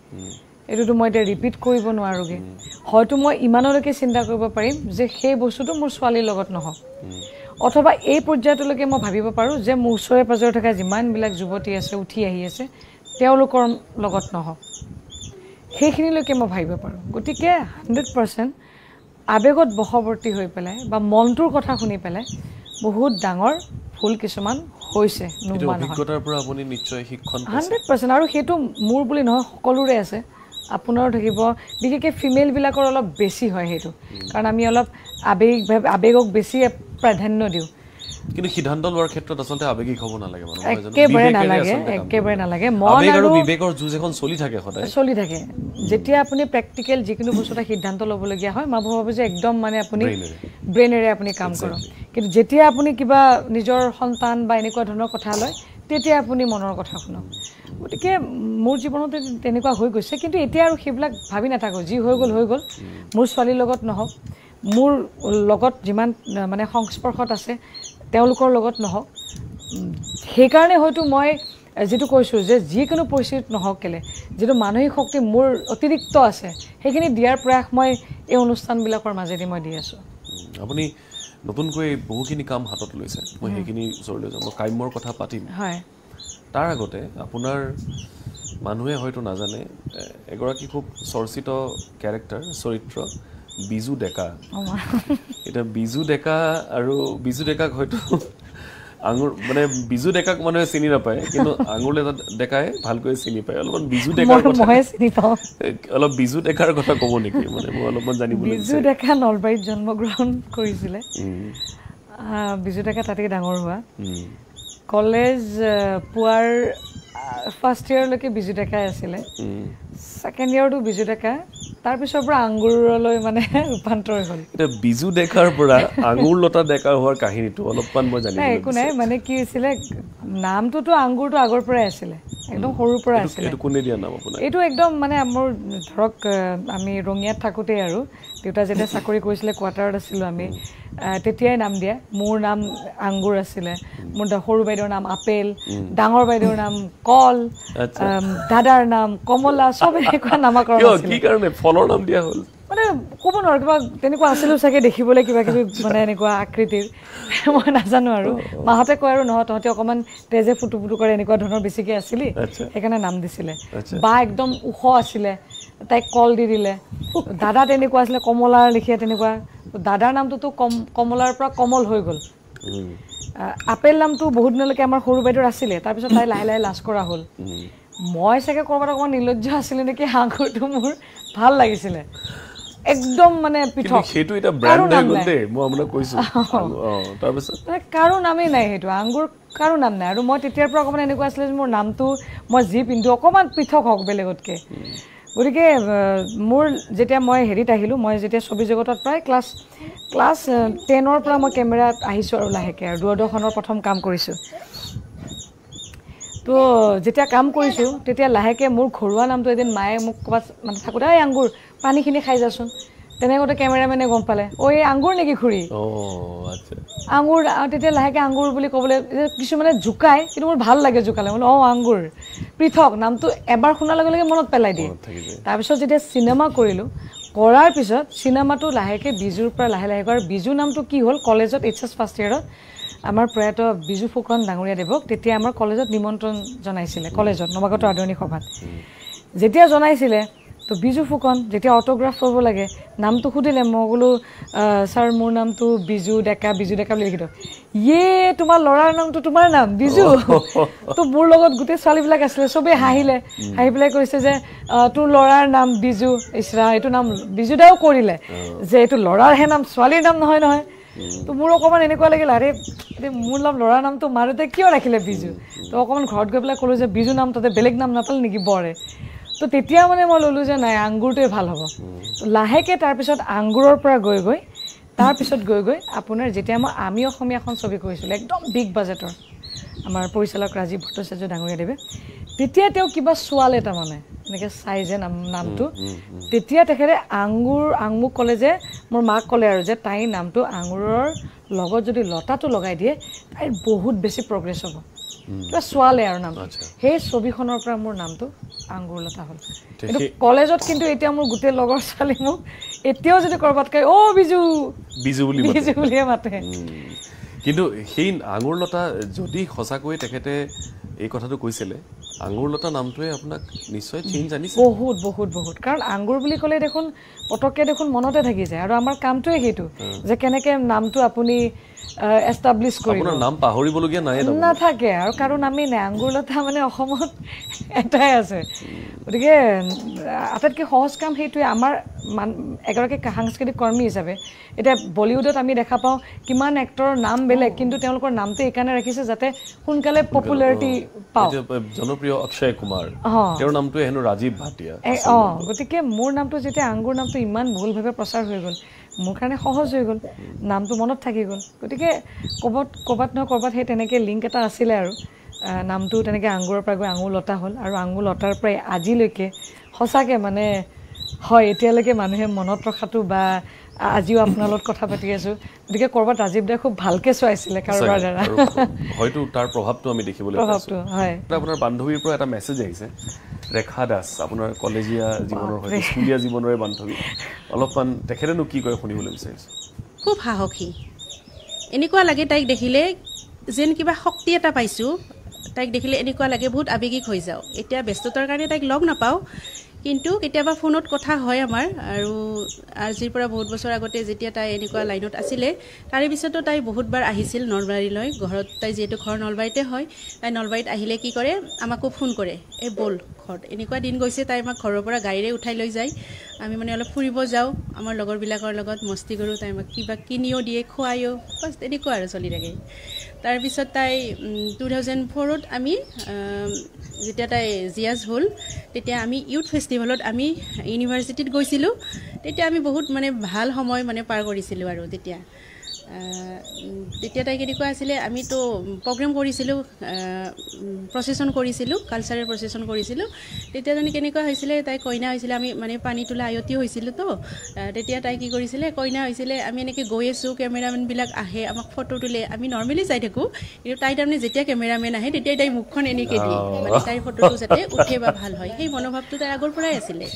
Speaker 2: এইটোতো মই এতিয়া ৰিপিট কৰিব নোৱাৰোঁগৈ হয়তো মই ইমানলৈকে চিন্তা কৰিব পাৰিম যে সেই বস্তুটো মোৰ ছোৱালীৰ লগত নহওক অথবা এই পৰ্যায়টোলৈকে মই ভাবিব পাৰোঁ যে মোৰ ওচৰে পাজৰে থকা যিমানবিলাক যুৱতী আছে উঠি আহি আছে তেওঁলোকৰ লগত নহওক সেইখিনিলৈকে মই ভাবিব পাৰোঁ গতিকে 100% আৱেগত বশৱৰ্তী হৈ পেলাই বা মনটোৰ কথা শুনি পেলাই বহুত ডাঙৰ ভুল কিছুমান হৈছে নোহোৱা নহয়
Speaker 1: অভিজ্ঞতাৰ পৰা আপুনি নিশ্চয় শিক্ষণ
Speaker 2: 100% আৰু সেইটো মোৰ বুলি নহয় সকলোৰে আছে আপোনাৰো থাকিব বিশেষকৈ ফিমেলবিলাকৰ অলপ বেছি হয় সেইটো কাৰণ আমি অলপ আৱেগক বেছি প্ৰাধান্য দিওঁ
Speaker 1: কিন্তু সিদ্ধান্ত লোৱাৰ ক্ষেত্ৰত আচলতে আৱেগিক হ'ব নালাগে মানুহ
Speaker 2: একেবাৰে নালাগে
Speaker 1: মন আৰু বিবেকৰ যুঁজ এখন চলি থাকে
Speaker 2: যেতিয়া আপুনি প্ৰেক্টিকেল যিকোনো বস্তু এটা সিদ্ধান্ত ল'বলগীয়া হয় মই ভাবোঁ যে একদম মানে আপুনি ব্ৰেইনেৰে আপুনি কাম কৰক কিন্তু যেতিয়া আপুনি কিবা নিজৰ সন্তান বা এনেকুৱা ধৰণৰ কথা লয় তেতিয়া আপুনি মনৰ কথা শুনক গতিকে মোৰ জীৱনত তেনেকুৱা হৈ গৈছে কিন্তু এতিয়া আৰু সেইবিলাক ভাবি নাথাকোঁ যি হৈ গ'ল মোৰ ছোৱালীৰ লগত নহওক মোৰ লগত যিমান মানে সংস্পৰ্শত আছে তেওঁলোকৰ লগত নহওক সেইকাৰণে হয়তো মই যেটো কৈছোঁ যে যিকোনো পৰিস্থিতিত নহওক কেলে যেটো মানসিক শক্তি মোৰ অতিৰিক্ত আছে সেইখিনি দিয়াৰ প্ৰয়াস মই এই অনুষ্ঠানবিলাকৰ মাজেদি মই দি আছোঁ
Speaker 1: আপুনি নতুনকৈ বহুখিনি কাম হাতত লৈছে মই সেইখিনি ওচৰলৈ যাম কাম্যৰ কথা পাতিম
Speaker 2: হয়
Speaker 1: তাৰ আগতে আপোনাৰ মানুহে হয়তো নাজানে এগৰাকী খুব চৰ্চিত ক্যাৰেক্টাৰ চৰিত্ৰ বিজু ডেকা এটা বিজু ডেকা আৰু বিজু ডেকাক হয়তো আঙুৰ মানে বিজু ডেকাক মানুহে চিনি নাপায় কিন্তু আঙুৰলতা ডেকাই ভালকৈ চিনি পায় অলপমান বিজু ডেকাৰ কথা
Speaker 2: মই চিনি পাওঁ
Speaker 1: অলপ বিজু ডেকাৰ কথা ক'ব নেকি মানে মই অলপমান জানিব লাগিছিল
Speaker 2: বিজু ডেকা নলবাৰীত জন্মগ্ৰহণ কৰিছিলে বিজু ডেকা তাতেই ডাঙৰ হোৱা কলেজ পোৱাৰ ফাৰ্ষ্ট ইয়াৰলৈকে বিজু ডেকাই আছিলে ছেকেণ্ড ইয়াৰটো বিজু ডেকা তাৰপিছৰ পৰা আঙুৰলৈ মানে ৰূপান্তৰ হ'ল
Speaker 1: এটা বিজু ডেকাৰ পৰা আঙুৰলতা ডেকা হোৱাৰ কাহিনীটো অলপমান মই জানিব
Speaker 2: একো নাই মানে কি হৈছিলে নামটোতো আঙুৰটো আগৰ পৰাই আছিলে একদম সৰুৰ পৰা আছিলে
Speaker 1: এইটো কোনে দিয়া নাম আপোনাৰ
Speaker 2: এইটো একদম মানে মোৰ ধৰক আমি ৰঙিয়াত থাকোঁতেই আৰু দেউতা যেতিয়া চাকৰি কৰিছিলে কোৱাৰ্টাৰত আছিলোঁ আমি তেতিয়াই নাম দিয়া মোৰ নাম আঙুৰ আছিলে মোৰ সৰু বাইদেউৰ নাম আপেল ডাঙৰ বাইদেউৰ নাম কল দাদাৰ নাম কমলা চব এনেকুৱা নামাকৰণ আছিলে
Speaker 1: কি কাৰণে ফলৰ নাম দিয়া হ'ল
Speaker 2: মানে ক'ব নোৱাৰো কিবা তেনেকুৱা আছিলোঁ চাগে দেখিবলৈ কিবা কিবি মানে এনেকুৱা আকৃতিৰ মই নাজানো আৰু মাহঁতে কয় আৰু নহয় তহঁতে অকণমান তেজে ফুটু ফুটু কৰে এনেকুৱা ধৰণৰ বেছিকৈ আছিলি সেইকাৰণে নাম দিছিলে বা একদম ওখ আছিলে তাইক কল দি দিলে দাদা তেনেকুৱা আছিলে কমলাৰ লেখীয়া তেনেকুৱা দাদাৰ নামটোতো কমলাৰ পৰা কমল হৈ গ'ল আপেল নামটো বহুত দিনলৈকে আমাৰ সৰু বাইদেউৰ আছিলে তাৰপিছত তাই লাহে লাহে লাজ কৰা হ'ল মই চাগে ক'ৰবাত অকণমান নিৰ্লজ্জ আছিলে নেকি আঙুৰটো মোৰ ভাল লাগিছিলে একদম মানে পৃথক
Speaker 1: সেইটো এটা ব্ৰ্যান্ড হৈ গ'ল দেই মই আপোনাক কৈছোঁ তাৰপিছত
Speaker 2: কাৰো নামেই নাই সেইটো আঙুৰ কাৰো নাম নাই আৰু মই তেতিয়াৰ পৰা অকণমান এনেকুৱা আছিলে যে মোৰ নামটো মই যি পিন্ধো অকণমান পৃথক হওক বেলেগতকৈ গতিকে মোৰ যেতিয়া মই হেৰিত আহিলোঁ মই যেতিয়া ছবি জগতত প্ৰায় ক্লাছ 10ৰ পৰা মই কেমেৰাত আহিছোঁ আৰু লাহেকৈ আৰু দূৰদৰ্শনৰ প্ৰথম কাম কৰিছোঁ তো যেতিয়া কাম কৰিছোঁ তেতিয়া লাহেকৈ মোৰ ঘৰুৱা নামটো এদিন মায়ে মোক ক'ৰবাত মানে থাকোঁতে এই আঙুৰ পানীখিনি খাই যাচোন তেনেকুৱাতে কেমেৰামেনে গম পালে এই আঙুৰ নেকি খুৰী আঙুৰ তেতিয়া লাহেকৈ আঙুৰ বুলি ক'বলৈ কিছুমানে জোকায় কিন্তু মোৰ ভাল লাগে জোকালে বোলো আঙুৰ পৃথক নামটো এবাৰ শুনাৰ লগে লগে মনত পেলাই দিয়ে তাৰপিছত যেতিয়া চিনেমা কৰিলোঁ কৰাৰ পিছত চিনেমাটো লাহেকৈ বিজুৰ পৰা লাহে লাহে আৰু বিজু নামটো কি হ'ল কলেজত HS ফাৰ্ষ্ট ইয়াৰত আমাৰ প্ৰয়াত বিজু ফুকন ডাঙৰীয়া দেৱক তেতিয়া আমাৰ কলেজত নিমন্ত্ৰণ জনাইছিলে কলেজত নৱাগত আদৰণি সভাত যেতিয়া জনাইছিলে তো বিজু ফুকন যেতিয়া অটোগ্ৰাফ কৰিব লাগে নামটো সুধিলে মই বোলো স্যাৰ মোৰ নামটো বিজু ডেকা বুলি লিখিলো ইয়ে তোমাৰ ল'ৰাৰ নামটো তোমাৰ নাম বিজু তো মোৰ লগত গোটেই ছোৱালীবিলাক আছিলে চবে হাঁহিলে হাঁহি পেলাই কৈছে যে তোৰ ল'ৰাৰ নাম বিজু ইছৰা এইটো নাম বিজু দাও কৰিলে যে এইটো ল'ৰাৰহে নাম ছোৱালীৰ নাম নহয় তো মোৰ অকণমান এনেকুৱা লাগিল আৰে মোৰ নাম ল'ৰাৰ নামটো মাৰুতে কিয় ৰাখিলে বিজু তো অকণমান ঘৰত গৈ পেলাই ক'লোঁ যে বিজু নাম তাতে বেলেগ নাম নাপালে নেকি বৰে তো তেতিয়া মানে মই ল'লোঁ যে নাই আংগুৰটোৱে ভাল হ'ব তো লাহেকৈ তাৰপিছত আংগুৰৰ পৰা গৈ তাৰপিছত গৈ আপোনাৰ যেতিয়া আমি অসমীয়াখন ছবি কৰিছিলোঁ একদম বিগ বাজেটৰ আমাৰ পৰিচালক ৰাজীৱ ভট্টাচাৰ্য ডাঙৰীয়াদেৱে তেতিয়া তেওঁ কিবা চোৱালে তাৰমানে এনেকৈ চাই যে নামটো তেতিয়া তেখেতে মোক ক'লে যে মোৰ মাক ক'লে আৰু যে তাইৰ নামটো আঙুৰৰ লগত যদি লতাটো লগাই দিয়ে তাইৰ বহুত বেছি প্ৰগ্ৰেছ হ'ব কিবা চোৱালে আৰু নামটো সেই ছবিখনৰ পৰা মোৰ নামটো আঙুৰ লতা হ'ল কিন্তু কলেজত কিন্তু এতিয়া মোৰ গোটেই লগৰ ছোৱালী মোক এতিয়াও যদি ক'ৰবাত কয় অ' বিজু বুলিয়ে মাতে
Speaker 1: কিন্তু সেই আঙুৰ লতা যদি সঁচাকৈ তেখেতে এই কথাটো কৈছিলে আঙুৰ লতা নামটোৱে আপোনাক নিশ্চয় চেঞ্জ আনিছে
Speaker 2: বহুত কাৰণ আঙুৰ বুলি ক'লে দেখোন পটককৈ দেখোন মনতে থাকি যায় আৰু আমাৰ কামটোৱে সেইটো যে কেনেকৈ নামটো আপুনি এষ্টাব্লিছ কৰিব
Speaker 1: আপোনাৰ নাম পাহৰিবলগীয়া
Speaker 2: নাথাকে আৰু কাৰণ আমি আঙুৰ লতা মানে অসমত এটাই আছে গতিকে আটাইতকৈ সহজ কাম সেইটোৱে আমাৰ এগৰাকী সাংস্কৃতিক কৰ্মী হিচাপে এতিয়া বলিউডত আমি দেখা পাওঁ কিমান এক্টৰৰ নাম বেলেগ কিন্তু তেওঁলোকৰ নামটো এইকাৰণে ৰাখিছে যাতে সোনকালে পপুলাৰিটি পাওঁ
Speaker 1: জনপ্ৰিয় অক্ষয় কুমাৰ তেওঁৰ নামটো হেনো ৰাজীৱ ভাটিয়া
Speaker 2: গতিকে মোৰ নামটো যেতিয়া আংগুৰ নামটো ইমান ভুলভাৱে প্ৰচাৰ হৈ গ'ল মোৰ কাৰণে সহজ হৈ গ'ল নামটো মনত থাকি গ'ল গতিকে ক'ৰবাত নহয় ক'ৰবাত সেই তেনেকৈ লিংক এটা আছিলে আৰু নামটো তেনেকৈ আঙুৰৰ পৰা গৈ আঙুৰ লতা হ'ল আৰু আঙুৰ লতাৰ পৰাই আজিলৈকে সঁচাকৈ মানে হয় এতিয়ালৈকে মানুহে মনত ৰখাটো বা আজিও আপোনাৰ লগত কথা পাতি আছোঁ গতিকে ক'ৰবাত ৰাজীৱ দাই খুব ভালকৈ চোৱাইছিলে কাৰোবাৰ দ্বাৰা
Speaker 1: হয়তো তাৰ প্ৰভাৱটো আমি দেখিবলৈ পাইছোঁ
Speaker 2: হয়
Speaker 1: আপোনাৰ বান্ধৱীৰ পৰা এটা মেছেজ আহিছে ৰেখা দাস আপোনাৰ কলেজীয়া জীৱনৰ হয়তো স্কুলীয়া জীৱনৰে বান্ধৱী অলপমান তেখেতেনো কি কয় শুনিবলৈ বিচাৰিছোঁ
Speaker 3: খুব সাহসী এনেকুৱা লাগে তাইক দেখিলে যেন কিবা শক্তি এটা পাইছোঁ তাইক দেখিলে এনেকুৱা লাগে বহুত আৱেগিক হৈ যাওঁ এতিয়া ব্যস্ততাৰ কাৰণে তাইক লগ নাপাওঁ কিন্তু কেতিয়াবা ফোনত কথা হয় আমাৰ আৰু আজিৰ পৰা বহুত বছৰ আগতে যেতিয়া তাই এনেকুৱা লাইনত আছিলে তাৰে পিছতো তাই বহুতবাৰ আহিছিল নলবাৰীলৈ ঘৰত তাই যিহেতু ঘৰ নলবাৰীতে হয় তাই নলবাৰীত আহিলে কি কৰে আমাকো ফোন কৰে এই ব'ল ঘৰত এনেকুৱা দিন গৈছে তাই আমাক ঘৰৰ পৰা গাড়ীৰে উঠাই লৈ যায় আমি মানে অলপ ফুৰিব যাওঁ আমাৰ লগৰবিলাকৰ লগত মস্তি কৰোঁ তাই আমাক কিবা কিনিও দিয়ে খুৱায়ো বাছ তেনেকুৱা আৰু চলি থাকে তাৰপিছত তাই 2004ত আমি যেতিয়া তাই জিয়াজ হ'ল তেতিয়া আমি ইউথ ফেষ্টিভেলত আমি ইউনিভাৰ্চিটিত গৈছিলোঁ তেতিয়া আমি বহুত মানে ভাল সময় মানে পাৰ কৰিছিলোঁ আৰু তেতিয়া তাই কেনেকুৱা আছিলে আমিতো প্ৰগ্ৰেম কৰিছিলোঁ প্ৰচেছন কৰিছিলোঁ কালচাৰেল প্ৰচেছন কৰিছিলোঁ তেতিয়া জানি কেনেকুৱা হৈছিলে তাই কইনা হৈছিলে আমি মানে পানী তোলা আয়তী হৈছিলোঁ তো তেতিয়া তাই কি কৰিছিলে কইনা হৈছিলে আমি এনেকৈ গৈ আছোঁ কেমেৰামেনবিলাক আহে আমাক ফটো তোলে আমি নৰ্মেলি চাই থাকোঁ কিন্তু তাই তাৰমানে যেতিয়া কেমেৰামেন আহে তেতিয়াই তাই মুখখন এনেকৈ দিয়ে মানে তাইৰ ফটোটো যাতে উঠে বা ভাল হয় সেই মনোভাৱটো তাইৰ আগৰ পৰাই আছিলে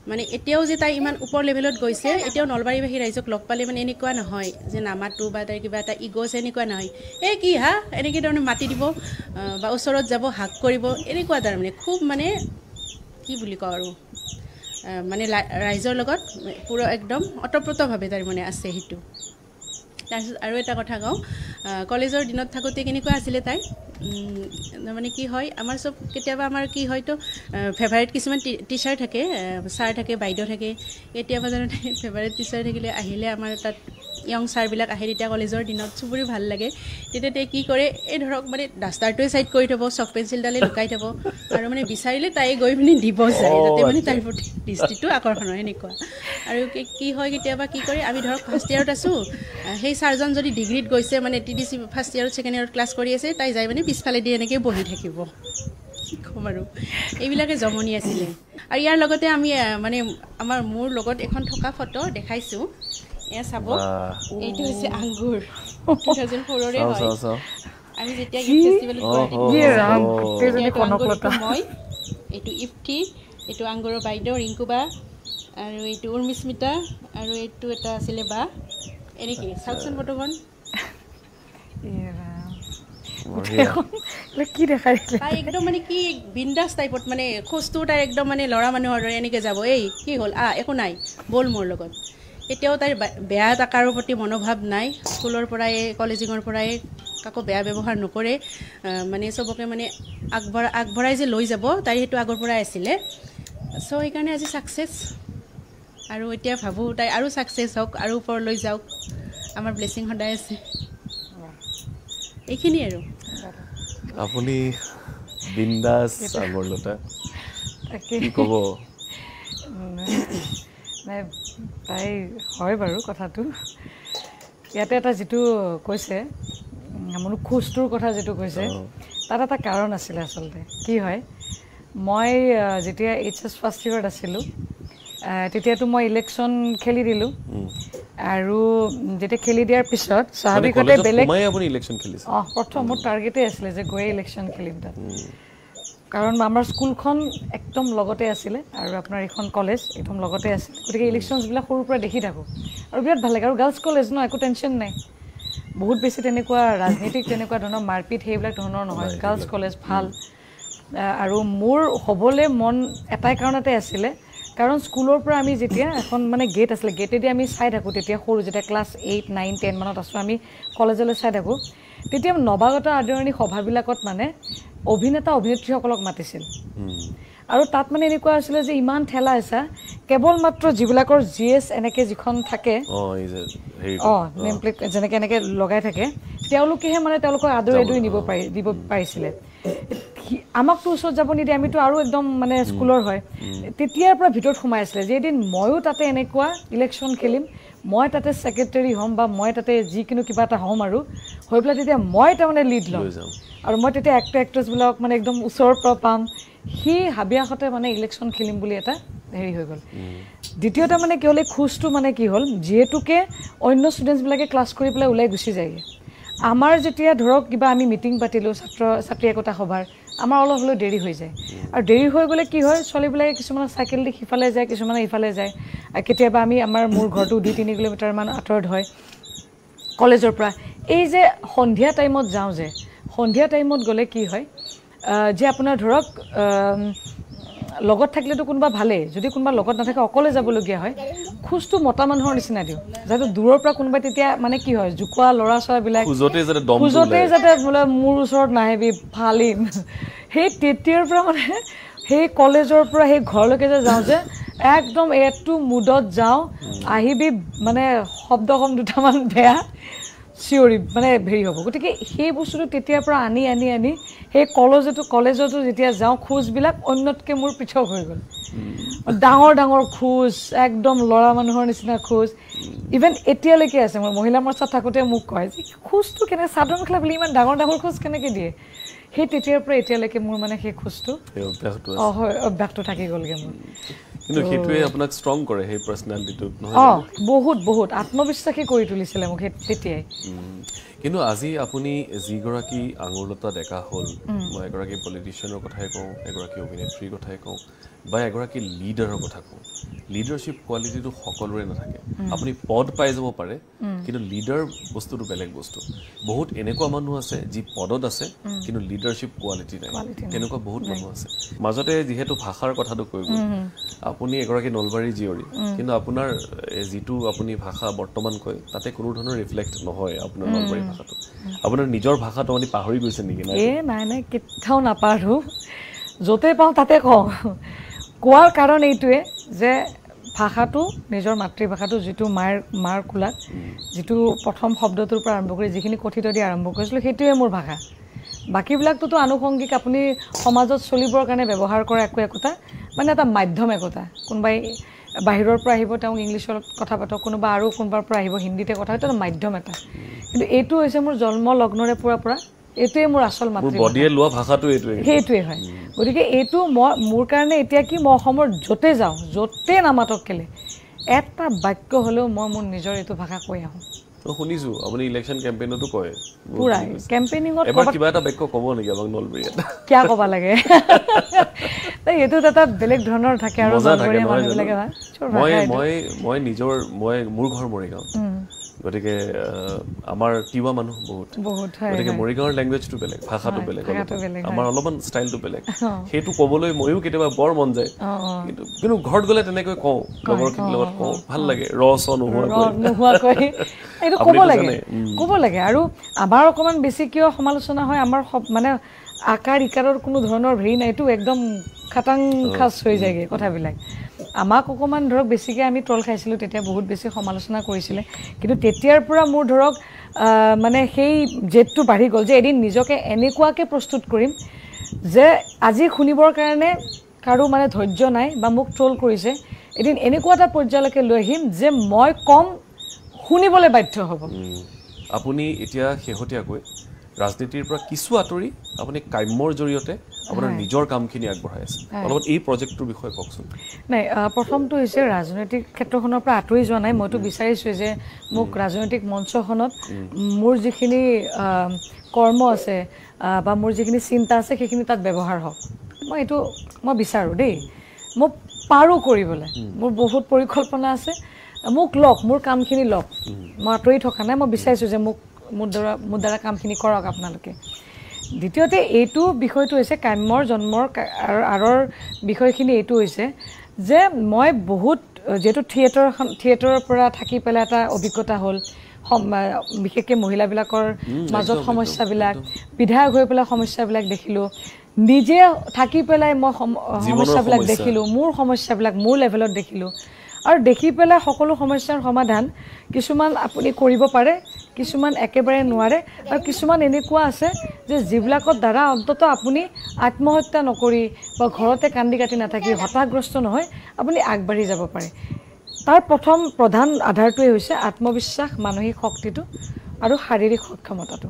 Speaker 3: মানে এতিয়াও যে তাই ইমান ওপৰ লেভেলত গৈছে এতিয়াও নলবাৰীবাসী ৰাইজক লগ পালে মানে এনেকুৱা নহয় যে নামাতো বা তাইৰ কিবা এটা ইগ'ছে এনেকুৱা নহয় এই কি হা এনেকৈ তাৰমানে মাতি দিব বা ওচৰত যাব হাক কৰিব এনেকুৱা তাৰমানে খুব মানে কি বুলি কওঁ আৰু মানে ৰাইজৰ লগত পুৰা একদম অতপ্ৰোতভাৱে তাৰমানে আছে সেইটো তাৰপিছত আৰু এটা কথা কওঁ কলেজৰ দিনত থাকোঁতে কেনেকুৱা আছিলে তাই তাৰমানে কি হয় আমাৰ চব কেতিয়াবা আমাৰ কি হয়তো ফেভাৰিট কিছুমান টিচাৰ থাকে ছাৰ থাকে বাইদেউ থাকে কেতিয়াবা জানো ফেভাৰিট টিচাৰ থাকিলে আহিলে আমাৰ তাত য়ং ছাৰবিলাক আহে তেতিয়া কলেজৰ দিনত চবৰে ভাল লাগে তেতিয়া তাই কি কৰে এই ধৰক মানে ডাষ্টাৰটোৱে ছাইড কৰি থ'ব চক পেঞ্চিলডালে লুকাই থ'ব আৰু মানে বিচাৰিলে তাই গৈ পিনে দিব যায় যাতে মানে তাইৰ প্ৰতি দৃষ্টিটো আকৰ্ষণ হয় এনেকুৱা আৰু কি হয় কেতিয়াবা কি কৰে আমি ধৰক ফাৰ্ষ্ট ইয়েৰত আছোঁ সেই ছাৰজন যদি ডিগ্ৰীত গৈছে মানে TDC ফাৰ্ষ্ট ইয়েৰত ছেকেণ্ড ইয়েৰত ক্লাছ কৰি আছে তাই যাই মানে পিছফালেদি এনেকৈ বহি থাকিব কি ক'ম আৰু এইবিলাকে জমনি আছিলে আৰু ইয়াৰ লগতে আমি মানে মোৰ লগত এখন থকা ফটো দেখাইছোঁ এয়া চাব এইটো হৈছে আংগুৰ 2004ৰে হয় আমি যেতিয়া ফেষ্টিভেলত মই এইটো ইফতি এইটো আংগুৰৰ বাইদেউ ৰিংকুবা আৰু এইটো উৰ্মিস্মিতা আৰু এইটো এটা আছিলে বা এনেকৈ চাওকচোন ফটোখন
Speaker 2: কি দেখাই দিলে
Speaker 3: তাই একদম মানে কি বিন্দাস টাইপত মানে খোজটো তাই একদম মানে ল'ৰা মানুহৰ দৰে এনেকৈ যাব এই কি হ'ল একো নাই ব'ল মোৰ লগত এতিয়াও তাইৰ বেয়া এটা কাৰো প্ৰতি মনোভাৱ নাই স্কুলৰ পৰাই কলেজিঙৰ পৰাই কাকো বেয়া ব্যৱহাৰ নকৰে মানে চবকে মানে আগবঢ়াই যে লৈ যাব তাই সেইটো আগৰ পৰাই আছিলে চ' সেইকাৰণে আজি ছাকচেছ আৰু এতিয়া ভাবোঁ তাই আৰু ছাকচেছ হওক আৰু ওপৰলৈ যাওক আমাৰ ব্লেছিং সদায় আছে এইখিনি আৰু
Speaker 1: আপুনি বিন্দাস আগৰলতা কি ক'ব
Speaker 2: তাই হয় বাৰু কথাটো ইয়াতে এটা যিটো কৈছে মোৰ খোজটোৰ কথা যিটো কৈছে তাত এটা কাৰণ আছিলে আচলতে কি হয় মই যেতিয়া HS ফাৰ্ষ্ট ইয়েৰত আছিলোঁ তেতিয়াতো মই ইলেকশ্যন খেলি দিলোঁ আৰু যেতিয়া খেলি দিয়াৰ পিছত স্বাভাৱিকতে বেলেগ
Speaker 1: আপুনি ইলেকশ্যন খেলিছে
Speaker 2: প্ৰথম মোৰ টাৰ্গেটেই আছিলে যে গৈ ইলেকশ্যন খেলিম তাত কাৰণ আমাৰ স্কুলখন একদম লগতে আছিলে আৰু আপোনাৰ এইখন কলেজ একদম লগতে আছিল গতিকে ইলেকশ্যনছবিলাক সৰুৰ পৰা দেখি থাকোঁ আৰু বিৰাট ভাল লাগে আৰু গাৰ্লছ কলেজ ন একো টেনশ্যন নাই বহুত বেছি তেনেকুৱা ৰাজনীতিক তেনেকুৱা ধৰণৰ মাৰপিট সেইবিলাক ধৰণৰ নহয় গাৰ্লছ কলেজ ভাল আৰু মোৰ হ'বলৈ মন এটাই কাৰণতে আছিলে কাৰণ স্কুলৰ পৰা আমি যেতিয়া এখন মানে গেট আছিলে গেটেদি আমি চাই থাকোঁ তেতিয়া সৰু যেতিয়া ক্লাছ 8, 9, 10 মানত আছোঁ আমি কলেজলৈ চাই থাকোঁ তেতিয়া নৱাগত আদৰণি সভাবিলাকত মানে অভিনেতা অভিনেত্ৰীসকলক মাতিছিল আৰু তাত মানে এনেকুৱা আছিলে যে ইমান ঠেলা হেঁচা কেৱল মাত্ৰ যিবিলাকৰ GS এনেকৈ যিখন থাকে নেম প্লেট যেনেকৈ এনেকৈ লগাই থাকে তেওঁলোকেহে মানে তেওঁলোকক আদৰি দিব পাৰিছিলে আমাকতো ওচৰত যাব নিদিয়ে আমিতো আৰু একদম মানে স্কুলৰ হয় তেতিয়াৰ পৰা ভিতৰত সোমাই আছিলে যে এদিন ময়ো তাতে এনেকুৱা ইলেকশ্যন খেলিম মই তাতে ছেক্ৰেটাৰী হ'ম বা মই তাতে যিকোনো কিবা এটা হ'ম আৰু হৈ পেলাই তেতিয়া মই তাৰমানে লিড ল'ম আৰু মই তেতিয়া এক্ট্ৰেছবিলাক মানে একদম ওচৰৰ পৰা পাম সি হাবিয়াসতে মানে ইলেকশ্যন খেলিম বুলি এটা হেৰি হৈ গ'ল দ্বিতীয়তে মানে কি হ'ল এই খোজটো মানে কি হ'ল যিহেতুকে অন্য ষ্টুডেণ্টছবিলাকে ক্লাছ কৰি পেলাই ওলাই গুচি যায়গৈ আমাৰ যেতিয়া ধৰক কিবা আমি মিটিং পাতিলোঁ ছাত্ৰী একতা সভাৰ আমাৰ অলপ হ'লেও দেৰি হৈ যায় আৰু দেৰি হৈ গ'লে কি হয় ছোৱালীবিলাকে কিছুমানে চাইকেল দি সিফালে যায় কিছুমানে ইফালে যায় আৰু কেতিয়াবা মোৰ ঘৰটো 2-3 কিলোমিটাৰমান আঁতৰত হয় কলেজৰ পৰা এই যে সন্ধিয়া টাইমত যাওঁ যে সন্ধিয়া টাইমত গ'লে কি হয় যে আপোনাৰ ধৰক লগত থাকিলেতো কোনোবা ভালেই যদি কোনোবা লগত নাথাকে অকলে যাবলগীয়া হয় খোজটো মতা মানুহৰ নিচিনা দিওঁ যাতে দূৰৰ পৰা কোনোবাই তেতিয়া মানে কি হয় জোকোৱা ল'ৰা ছোৱালীবিলাক খোজতেই যাতে বোলে মোৰ ওচৰত নাহিবি ফালিম সেই তেতিয়াৰ পৰা মানে সেই কলেজৰ পৰা সেই ঘৰলৈকে যে যাওঁ যে একদম এইটো মুডত যাওঁ আহিবি মানে শব্দ কম দুটামান বেয়া চিঞৰি মানে হেৰি হ'ব গতিকে সেই বস্তুটো তেতিয়াৰ পৰা আনি সেই কলেজতো যেতিয়া যাওঁ খোজবিলাক অন্যতকৈ মোৰ পৃথক হৈ গ'ল ডাঙৰ ডাঙৰ খোজ একদম ল'ৰা মানুহৰ নিচিনা খোজ ইভেন এতিয়ালৈকে আছে মই মহিলা মৰ্চাত থাকোঁতে মোক কয় যে খোজটো কেনেকৈ চাদৰ মেখেলা বুলি ইমান ডাঙৰ ডাঙৰ খোজ কেনেকৈ দিয়ে সেই তেতিয়াৰ পৰা এতিয়ালৈকে মোৰ মানে সেই খোজটো হয় অভ্যাসটো থাকি গ'লগৈ মোৰ
Speaker 1: কিন্তু সেইটোৱে আপোনাক ষ্ট্ৰং কৰে সেই পাৰ্চনেলিটিটোত নহয়
Speaker 2: বহুত আত্মবিশ্বাসী কৰি তুলিছিলে মোক তেতিয়াই
Speaker 1: কিন্তু আজি আপুনি যিগৰাকী আঙুৰলতা ডেকা হ'ল মই এগৰাকী পলিটিচিয়ানৰ কথাই কওঁ এগৰাকী অভিনেত্ৰীৰ কথাই কওঁ বা এগৰাকী লিডাৰৰ কথা কওঁ লিডাৰশ্বিপ কোৱালিটিটো সকলোৰে নাথাকে আপুনি পদ পাই যাব পাৰে কিন্তু লিডাৰ বস্তুটো বেলেগ বস্তু বহুত এনেকুৱা মানুহ আছে যি পদত আছে কিন্তু লিডাৰশ্বিপ কোৱালিটি নাই তেনেকুৱা বহুত মানুহ আছে মাজতে যিহেতু ভাষাৰ কথাটো কৈ গ'ল আপুনি এগৰাকী নলবাৰীৰ জীয়ৰী কিন্তু আপোনাৰ যিটো আপুনি ভাষা বৰ্তমান কয় তাতে কোনো ধৰণৰ ৰিফ্লেক্ট নহয় আপোনাৰ নলবাৰী ভাষাটো আপোনাৰ নিজৰ ভাষাটো আপুনি পাহৰি গৈছে নেকি
Speaker 2: নাই কেতিয়াও নাপাহৰোঁ য'তে পাওঁ তাতে কওঁ কোৱাৰ কাৰণ এইটোৱে যে ভাষাটো নিজৰ মাতৃভাষাটো যিটো মাৰ কোলাত যিটো প্ৰথম শব্দটোৰ পৰা আৰম্ভ কৰি যিখিনি কথিত দি আৰম্ভ কৰিছিলোঁ সেইটোৱে মোৰ ভাষা বাকীবিলাকটোতো আনুষংগিক আপুনি সমাজত চলিবৰ কাৰণে ব্যৱহাৰ কৰা একোটা মানে এটা মাধ্যম একোটা কোনোবাই বাহিৰৰ পৰা আহিব তেওঁক ইংলিছত কথা পাতক কোনোবা আৰু কোনোবাৰ পৰা আহিব হিন্দীতে কথা এটা মাধ্যম এটা কিন্তু এইটো হৈছে মোৰ জন্ম লগ্নৰে পৰা এইটোৱে মোৰ আচল মাতৃভাষা সেইটোৱে হয় গতিকে এইটো মোৰ কাৰণে এতিয়া কি মই অসমৰ য'তে যাওঁ য'তে নামাতক কেলে এটা বাক্য হ'লেও মই মোৰ নিজৰ এইটো ভাষা কৈ আহোঁ
Speaker 1: শুনিছোঁ আপুনি ইলেকশ্যন কেম্পেইনতো কয়
Speaker 2: পুৰা কেম্পেইনিঙত
Speaker 1: এবাৰ কিবা এটা বাক্য ক'ব নেকি আমাক নলবাৰী এটা
Speaker 2: কিয় ক'ব লাগে এইটোত এটা বেলেগ ধৰণৰ থাকে আৰু
Speaker 1: মই মোৰ ঘৰ মৰিগাঁৱত গতিকে আমাৰ তিৱা মানুহ বহুত গতিকে মৰিগাঁৱৰ লেংগুৱেজটো বেলেগ ভাষাটো বেলেগ আমাৰ অলপমান ষ্টাইলটো বেলেগ সেইটো ক'বলৈ ময়ো কেতিয়াবা বৰ মন যায় কিন্তু ঘৰত গ'লে তেনেকৈ কওঁ লগৰখিনিৰ লগত কওঁ ভাল লাগে চ
Speaker 2: নোহোৱাকৈ এইটো ক'ব লাগে আৰু আমাৰ অকণমান বেছি কিয় সমালোচনা হয় আমাৰ মানে আকাৰ ইকাৰৰ কোনো ধৰণৰ হেৰি নাইতো একদম খাটাং খাচ হৈ যায়গৈ কথাবিলাক আমাক অকণমান ধৰক বেছিকৈ আমি ট্ৰল খাইছিলোঁ তেতিয়া বহুত বেছি সমালোচনা কৰিছিলে কিন্তু তেতিয়াৰ পৰা মোৰ ধৰক মানে সেই জেদটো বাঢ়ি গ'ল যে এদিন নিজকে এনেকুৱাকৈ প্ৰস্তুত কৰিম যে আজি শুনিবৰ কাৰণে কাৰো মানে ধৈৰ্য নাই বা মোক ট্ৰল কৰিছে এদিন এনেকুৱা এটা পৰ্যায়লৈকে লৈ আহিম যে মই কম শুনিবলৈ বাধ্য হ'ব
Speaker 1: আপুনি এতিয়া শেহতীয়াকৈ ৰাজনীতিৰ পৰা কিছু আঁতৰি আপুনি কাম্যৰ জৰিয়তে আপোনাৰ নিজৰ কামখিনি আগবঢ়াই আছে অলপ এই প্ৰজেক্টটোৰ বিষয়ে কওকচোন
Speaker 2: নাই প্ৰথমটো হৈছে ৰাজনৈতিক ক্ষেত্ৰখনৰ পৰা আঁতৰি যোৱা নাই মইতো বিচাৰিছোঁ যে মোক ৰাজনৈতিক মঞ্চখনত মোৰ যিখিনি কৰ্ম আছে বা মোৰ যিখিনি চিন্তা আছে সেইখিনি তাত ব্যৱহাৰ হওক মই এইটো মই বিচাৰোঁ দেই মোক পাৰোঁ কৰিবলৈ মোৰ বহুত পৰিকল্পনা আছে মোক লওক মোৰ কামখিনি লওক মই আঁতৰি থকা নাই মই বিচাৰিছোঁ যে মোৰ দ্বাৰা কামখিনি কৰক আপোনালোকে দ্বিতীয়তে এইটো বিষয়টো হৈছে কাম্যৰ জন্মৰ আঁৰৰ বিষয়খিনি এইটো হৈছে যে মই বহুত যিহেতু থিয়েটাৰৰ পৰা থাকি পেলাই এটা অভিজ্ঞতা হ'ল বিশেষকৈ মহিলাবিলাকৰ মাজত সমস্যাবিলাক বিধায়ক হৈ পেলাই সমস্যাবিলাক দেখিলোঁ নিজে থাকি পেলাই মই সমস্যাবিলাক দেখিলোঁ মোৰ সমস্যাবিলাক মোৰ লেভেলত দেখিলোঁ আৰু দেখি পেলাই সকলো সমস্যাৰ সমাধান কিছুমান আপুনি কৰিব পাৰে কিছুমান একেবাৰে নোৱাৰে আৰু কিছুমান এনেকুৱা আছে যে যিবিলাকৰ দ্বাৰা অন্ততঃ আপুনি আত্মহত্যা নকৰি বা ঘৰতে কান্দি কাটি নাথাকি হতাশগ্ৰস্ত নহয় আপুনি আগবাঢ়ি যাব পাৰে তাৰ প্ৰধান আধাৰটোৱে হৈছে আত্মবিশ্বাস মানসিক শক্তিটো আৰু শাৰীৰিক সক্ষমতাটো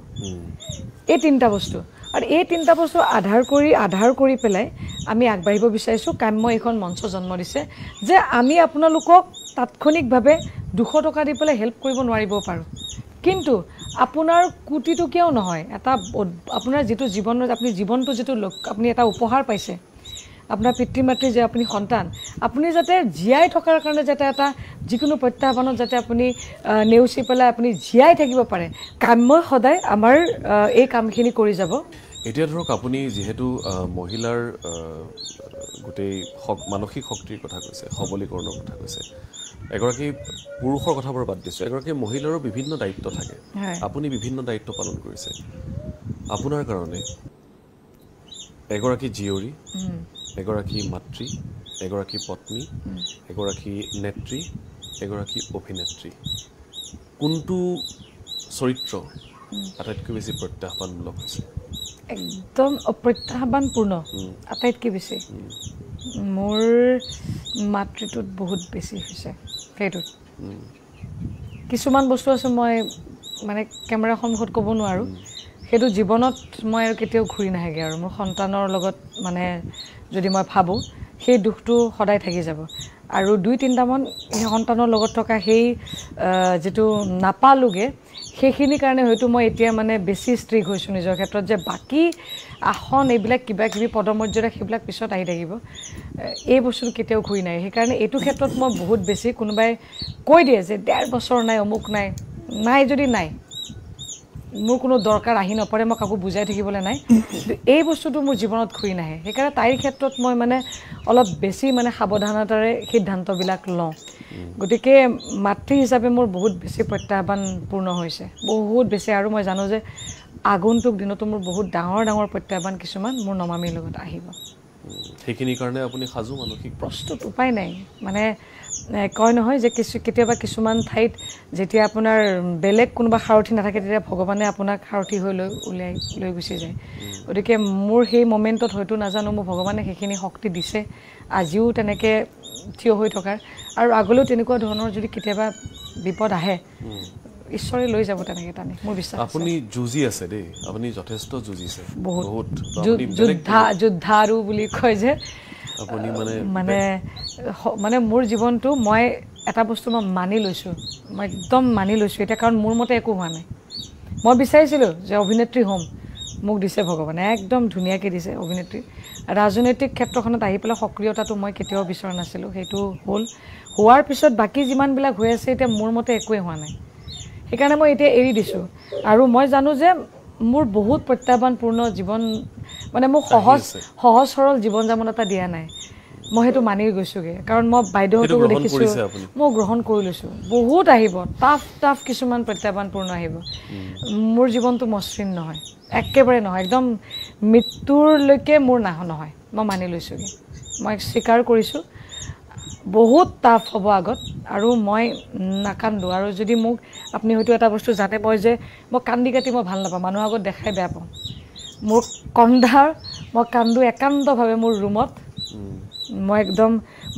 Speaker 2: এই তিনিটা বস্তু আৰু এই তিনিটা বস্তু আধাৰ কৰি পেলাই আমি আগবাঢ়িব বিচাৰিছোঁ কাম্য এইখন মঞ্চ জন্ম দিছে যে আমি আপোনালোকক তাৎক্ষণিকভাৱে 200 টকা দি পেলাই হেল্প কৰিব নোৱাৰিব পাৰোঁ কিন্তু আপোনাৰ কোটিটো কিয় নহয় এটা আপোনাৰ যিটো জীৱনত আপুনি জীৱনটো যিটো আপুনি এটা উপহাৰ পাইছে আপোনাৰ পিতৃ মাতৃৰ যে আপুনি সন্তান আপুনি যাতে জীয়াই থকাৰ কাৰণে যাতে এটা যিকোনো প্ৰত্যাহ্বানত যাতে আপুনি নেওচি পেলাই আপুনি জীয়াই থাকিব পাৰে কাম্যই সদায় আমাৰ এই কামখিনি কৰি যাব
Speaker 1: এতিয়া ধৰক আপুনি যিহেতু মহিলাৰ গোটেই মানসিক শক্তিৰ কথা কৈছে সবলীকৰণৰ কথা কৈছে এগৰাকী পুৰুষৰ কথাবোৰ বাদ দিছোঁ এগৰাকী মহিলাৰো বিভিন্ন দায়িত্ব থাকে আপুনি বিভিন্ন দায়িত্ব পালন কৰিছে আপোনাৰ কাৰণে এগৰাকী জীয়ৰী এগৰাকী মাতৃ এগৰাকী পত্নী এগৰাকী নেত্ৰী এগৰাকী অভিনেত্ৰী কোনটো চৰিত্ৰ আটাইতকৈ বেছি প্ৰত্যাহ্বানমূলক হৈছে
Speaker 2: একদম অপ্ৰত্যাহ্বানপূৰ্ণ আটাইতকৈ বেছি মোৰ মাতৃটোত বহুত বেছি হৈছে সেইটোত কিছুমান বস্তু আছে মই মানে কেমেৰাৰ সন্মুখত ক'ব নোৱাৰোঁ সেইটো জীৱনত মই আৰু কেতিয়াও ঘূৰি নাহেগৈ আৰু মোৰ সন্তানৰ লগত মানে যদি মই ভাবোঁ সেই দুখটো সদায় থাকি যাব আৰু 2-3টামান সেই সন্তানৰ লগত থকা সেই যিটো নাপালোগৈ সেইখিনিৰ কাৰণে হয়তো মই এতিয়া মানে বেছি ষ্ট্ৰিক হৈছোঁ নিজৰ ক্ষেত্ৰত যে বাকী আসন এইবিলাক কিবা কিবি পদমৰ্যাদা সেইবিলাক পিছত আহি থাকিব এই বস্তুটো কেতিয়াও ঘূৰি নাই সেইকাৰণে এইটো ক্ষেত্ৰত মই বহুত বেছি কোনোবাই কৈ দিয়ে যে 1.5 বছৰ নাই অমুক নাই যদি নাই মোৰ কোনো দৰকাৰ আহি নপৰে মই কাকো বুজাই থাকিবলৈ নাই এই বস্তুটো মোৰ জীৱনত ঘূৰি নাহে সেইকাৰণে তাইৰ ক্ষেত্ৰত মই মানে অলপ বেছি মানে সাৱধানতাৰে সিদ্ধান্তবিলাক লওঁ গতিকে মাতৃ হিচাপে মোৰ বহুত বেছি প্ৰত্যাহ্বানপূৰ্ণ হৈছে বহুত বেছি আৰু মই জানো যে আগন্তুক দিনতো মোৰ বহুত ডাঙৰ প্ৰত্যাহ্বান কিছুমান মোৰ নমামীৰ লগত আহিব
Speaker 1: সেইখিনিৰ কাৰণে আপুনি সাজু মানসিক
Speaker 2: প্ৰস্তুত উপায় নাই মানে কয় নহয় যে কেতিয়াবা কিছুমান ঠাইত যেতিয়া আপোনাৰ বেলেগ কোনোবা সাৰথি নাথাকে তেতিয়া ভগৱানে আপোনাক সাৰথি হৈ লৈ গুচি যায় গতিকে মোৰ সেই মমেণ্টত হয়তো নাজানো মোৰ ভগৱানে সেইখিনি শক্তি দিছে আজিও তেনেকৈ থিয় হৈ থকাৰ আৰু আগলৈও তেনেকুৱা ধৰণৰ যদি কেতিয়াবা বিপদ আহে ঈশ্বৰে লৈ যাব তেনেকৈ টানি মোৰ বিশ্বাস
Speaker 1: আপুনি যুঁজি আছে দেই আপুনি যথেষ্ট যুঁজিছে
Speaker 2: বহুত যোদ্ধাৰু বুলি কয় যে
Speaker 1: আপুনি
Speaker 2: মানে মোৰ জীৱনটো মই এটা বস্তু মই মানি লৈছোঁ মই একদম মানি লৈছোঁ এতিয়া কাৰণ মোৰ মতে একো হোৱা নাই মই বিচাৰিছিলোঁ যে অভিনেত্ৰী হ'ম মোক দিছে ভগৱানে একদম ধুনীয়াকৈ দিছে অভিনেত্ৰী ৰাজনৈতিক ক্ষেত্ৰখনত আহি পেলাই সক্ৰিয়তাটো মই কেতিয়াও বিচৰা নাছিলোঁ সেইটো হোৱাৰ পিছত বাকী যিমানবিলাক হৈ আছে এতিয়া মোৰ মতে একোৱেই হোৱা নাই সেইকাৰণে মই এতিয়া এৰি দিছোঁ আৰু মই জানো যে মোৰ বহুত প্ৰত্যাহ্বানপূৰ্ণ জীৱন মানে মোক সহজ সৰল জীৱন যাপন এটা দিয়া নাই মই সেইটো মানি গৈছোগে কাৰণ মই বাইদেউহঁতকো দেখিছোঁ মই গ্ৰহণ কৰি লৈছোঁ বহুত আহিব টাফ কিছুমান প্ৰত্যাহ্বানপূৰ্ণ আহিব মোৰ জীৱনটো মসৃণ নহয় একেবাৰে নহয় একদম মৃত্যুৰলৈকে মোৰ নহয় মই মানি লৈছোগে মই স্বীকাৰ কৰিছোঁ বহুত টাফ হ'ব আগত আৰু মই নাকান্দো আৰু যদি মোক আপুনি হয়তো এটা বস্তু জানে মই কান্দি কাটি মই ভাল নাপাওঁ মানুহৰ আগত দেখাই বেয়া পাওঁ মোৰ মই কান্দো একান্তভাৱে মোৰ ৰুমত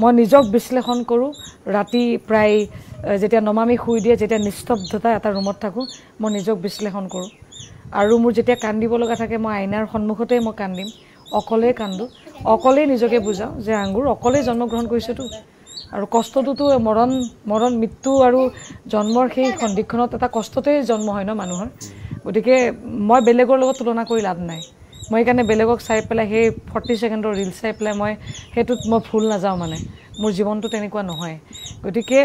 Speaker 2: মই নিজক বিশ্লেষণ কৰোঁ ৰাতি প্ৰায় যেতিয়া নমামি শুই দিয়ে যেতিয়া নিস্তব্ধতা এটা ৰুমত থাকোঁ মই নিজক বিশ্লেষণ কৰোঁ আৰু মোৰ যেতিয়া কান্দিব লগা থাকে মই আইনাৰ সন্মুখতে মই কান্দিম অকলেই কান্দো অকলেই নিজকে বুজাওঁ যে আঙ্গুৰ অকলেই জন্মগ্ৰহণ কৰিছোঁতো আৰু কষ্টটোতো মৰণ মৃত্যু আৰু জন্মৰ সেই সন্ধিক্ষণত এটা কষ্টতেই জন্ম হয় ন মানুহৰ গতিকে মই বেলেগৰ লগত তুলনা কৰি লাভ নাই মই সেইকাৰণে বেলেগক চাই পেলাই সেই 40 ছেকেণ্ডৰ ৰিল চাই পেলাই মই সেইটোত মই ভুল নাযাওঁ মানে মোৰ জীৱনটো তেনেকুৱা নহয় গতিকে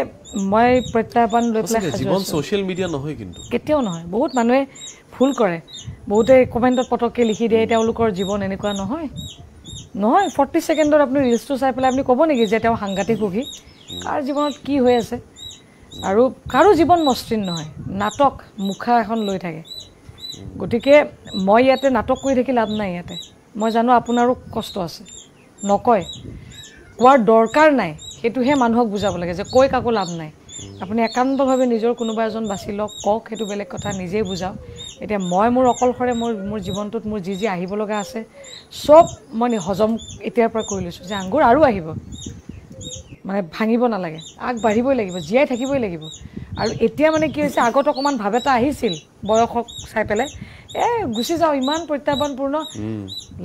Speaker 2: মই প্ৰত্যাহ্বান লৈ পেলাই
Speaker 1: জীৱন ছ'চিয়েল মিডিয়া নহয় কিন্তু
Speaker 2: কেতিয়াও নহয় বহুত মানুহে ভুল কৰে বহুতে কমেণ্টত পটককৈ লিখি দিয়ে তেওঁলোকৰ জীৱন এনেকুৱা নহয় 40 ছেকেণ্ডত আপুনি ৰিলছটো চাই পেলাই আপুনি ক'ব নেকি যে তেওঁ সাংঘাতিক সুখী কাৰ জীৱনত কি হৈ আছে আৰু কাৰো জীৱন মসৃণ নহয় নাটক মুখা এখন লৈ থাকে গতিকে মই ইয়াতে নাটক কৰি থাকি লাভ নাই ইয়াতে মই জানো আপোনাৰো কষ্ট আছে নকয় কোৱাৰ দৰকাৰ নাই সেইটোহে মানুহক বুজাব লাগে যে কৈ কাকো লাভ নাই আপুনি একান্তভাৱে নিজৰ কোনোবা এজন বাছি লওক কওক সেইটো বেলেগ কথা নিজেই বুজাওক এতিয়া মই মোৰ অকলশৰে মোৰ জীৱনটোত মোৰ যি আহিব লগা আছে চব মই হজম এতিয়াৰ পৰা কৰি লৈছোঁ যে আঙ্গুৰ আৰু আহিব মানে ভাঙিব নালাগে আগবাঢ়িবই লাগিব জীয়াই থাকিবই লাগিব আৰু এতিয়া মানে কি হৈছে আগত অকমান ভাৱ এটা আহিছিল বয়সক চাই পেলাই গুচি যাওঁ ইমান প্ৰত্যাহ্বানপূৰ্ণ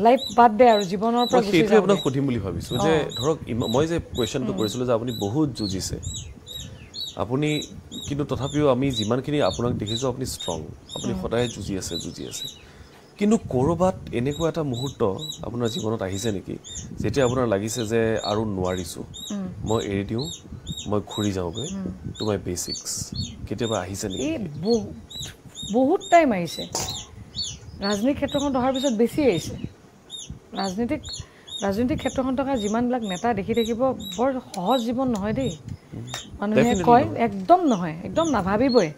Speaker 2: লাইফ বাদ দে আৰু জীৱনৰ পৰা গুচি যাওঁ
Speaker 1: আপোনাক সুধিম বুলি ভাবিছোঁ যে ধৰক মই যে কুৱেশ্যনটো কৰিছিলোঁ যে আপুনি বহুত যুঁজিছে আপুনি কিন্তু তথাপিও আমি যিমানখিনি আপোনাক দেখিছোঁ আপুনি ষ্ট্ৰং আপুনি সদায় যুঁজি আছে কিন্তু ক'ৰবাত এনেকুৱা এটা মুহূৰ্ত আপোনাৰ জীৱনত আহিছে নেকি যেতিয়া আপোনাৰ লাগিছে যে আৰু নোৱাৰিছোঁ মই এৰি দিওঁ মই ঘূৰি যাওঁগৈ টু মাই বেচিক্স কেতিয়াবা আহিছে নেকি
Speaker 2: বহুত টাইম আহিছে ৰাজনীতি ক্ষেত্ৰখন অহাৰ পিছত বেছি আহিছে ৰাজনৈতিক ক্ষেত্ৰখন থকা যিমানবিলাক নেতা দেখি থাকিব বৰ সহজ জীৱন নহয় দেই মানুহে কয় একদম নহয় একদম নাভাবিবই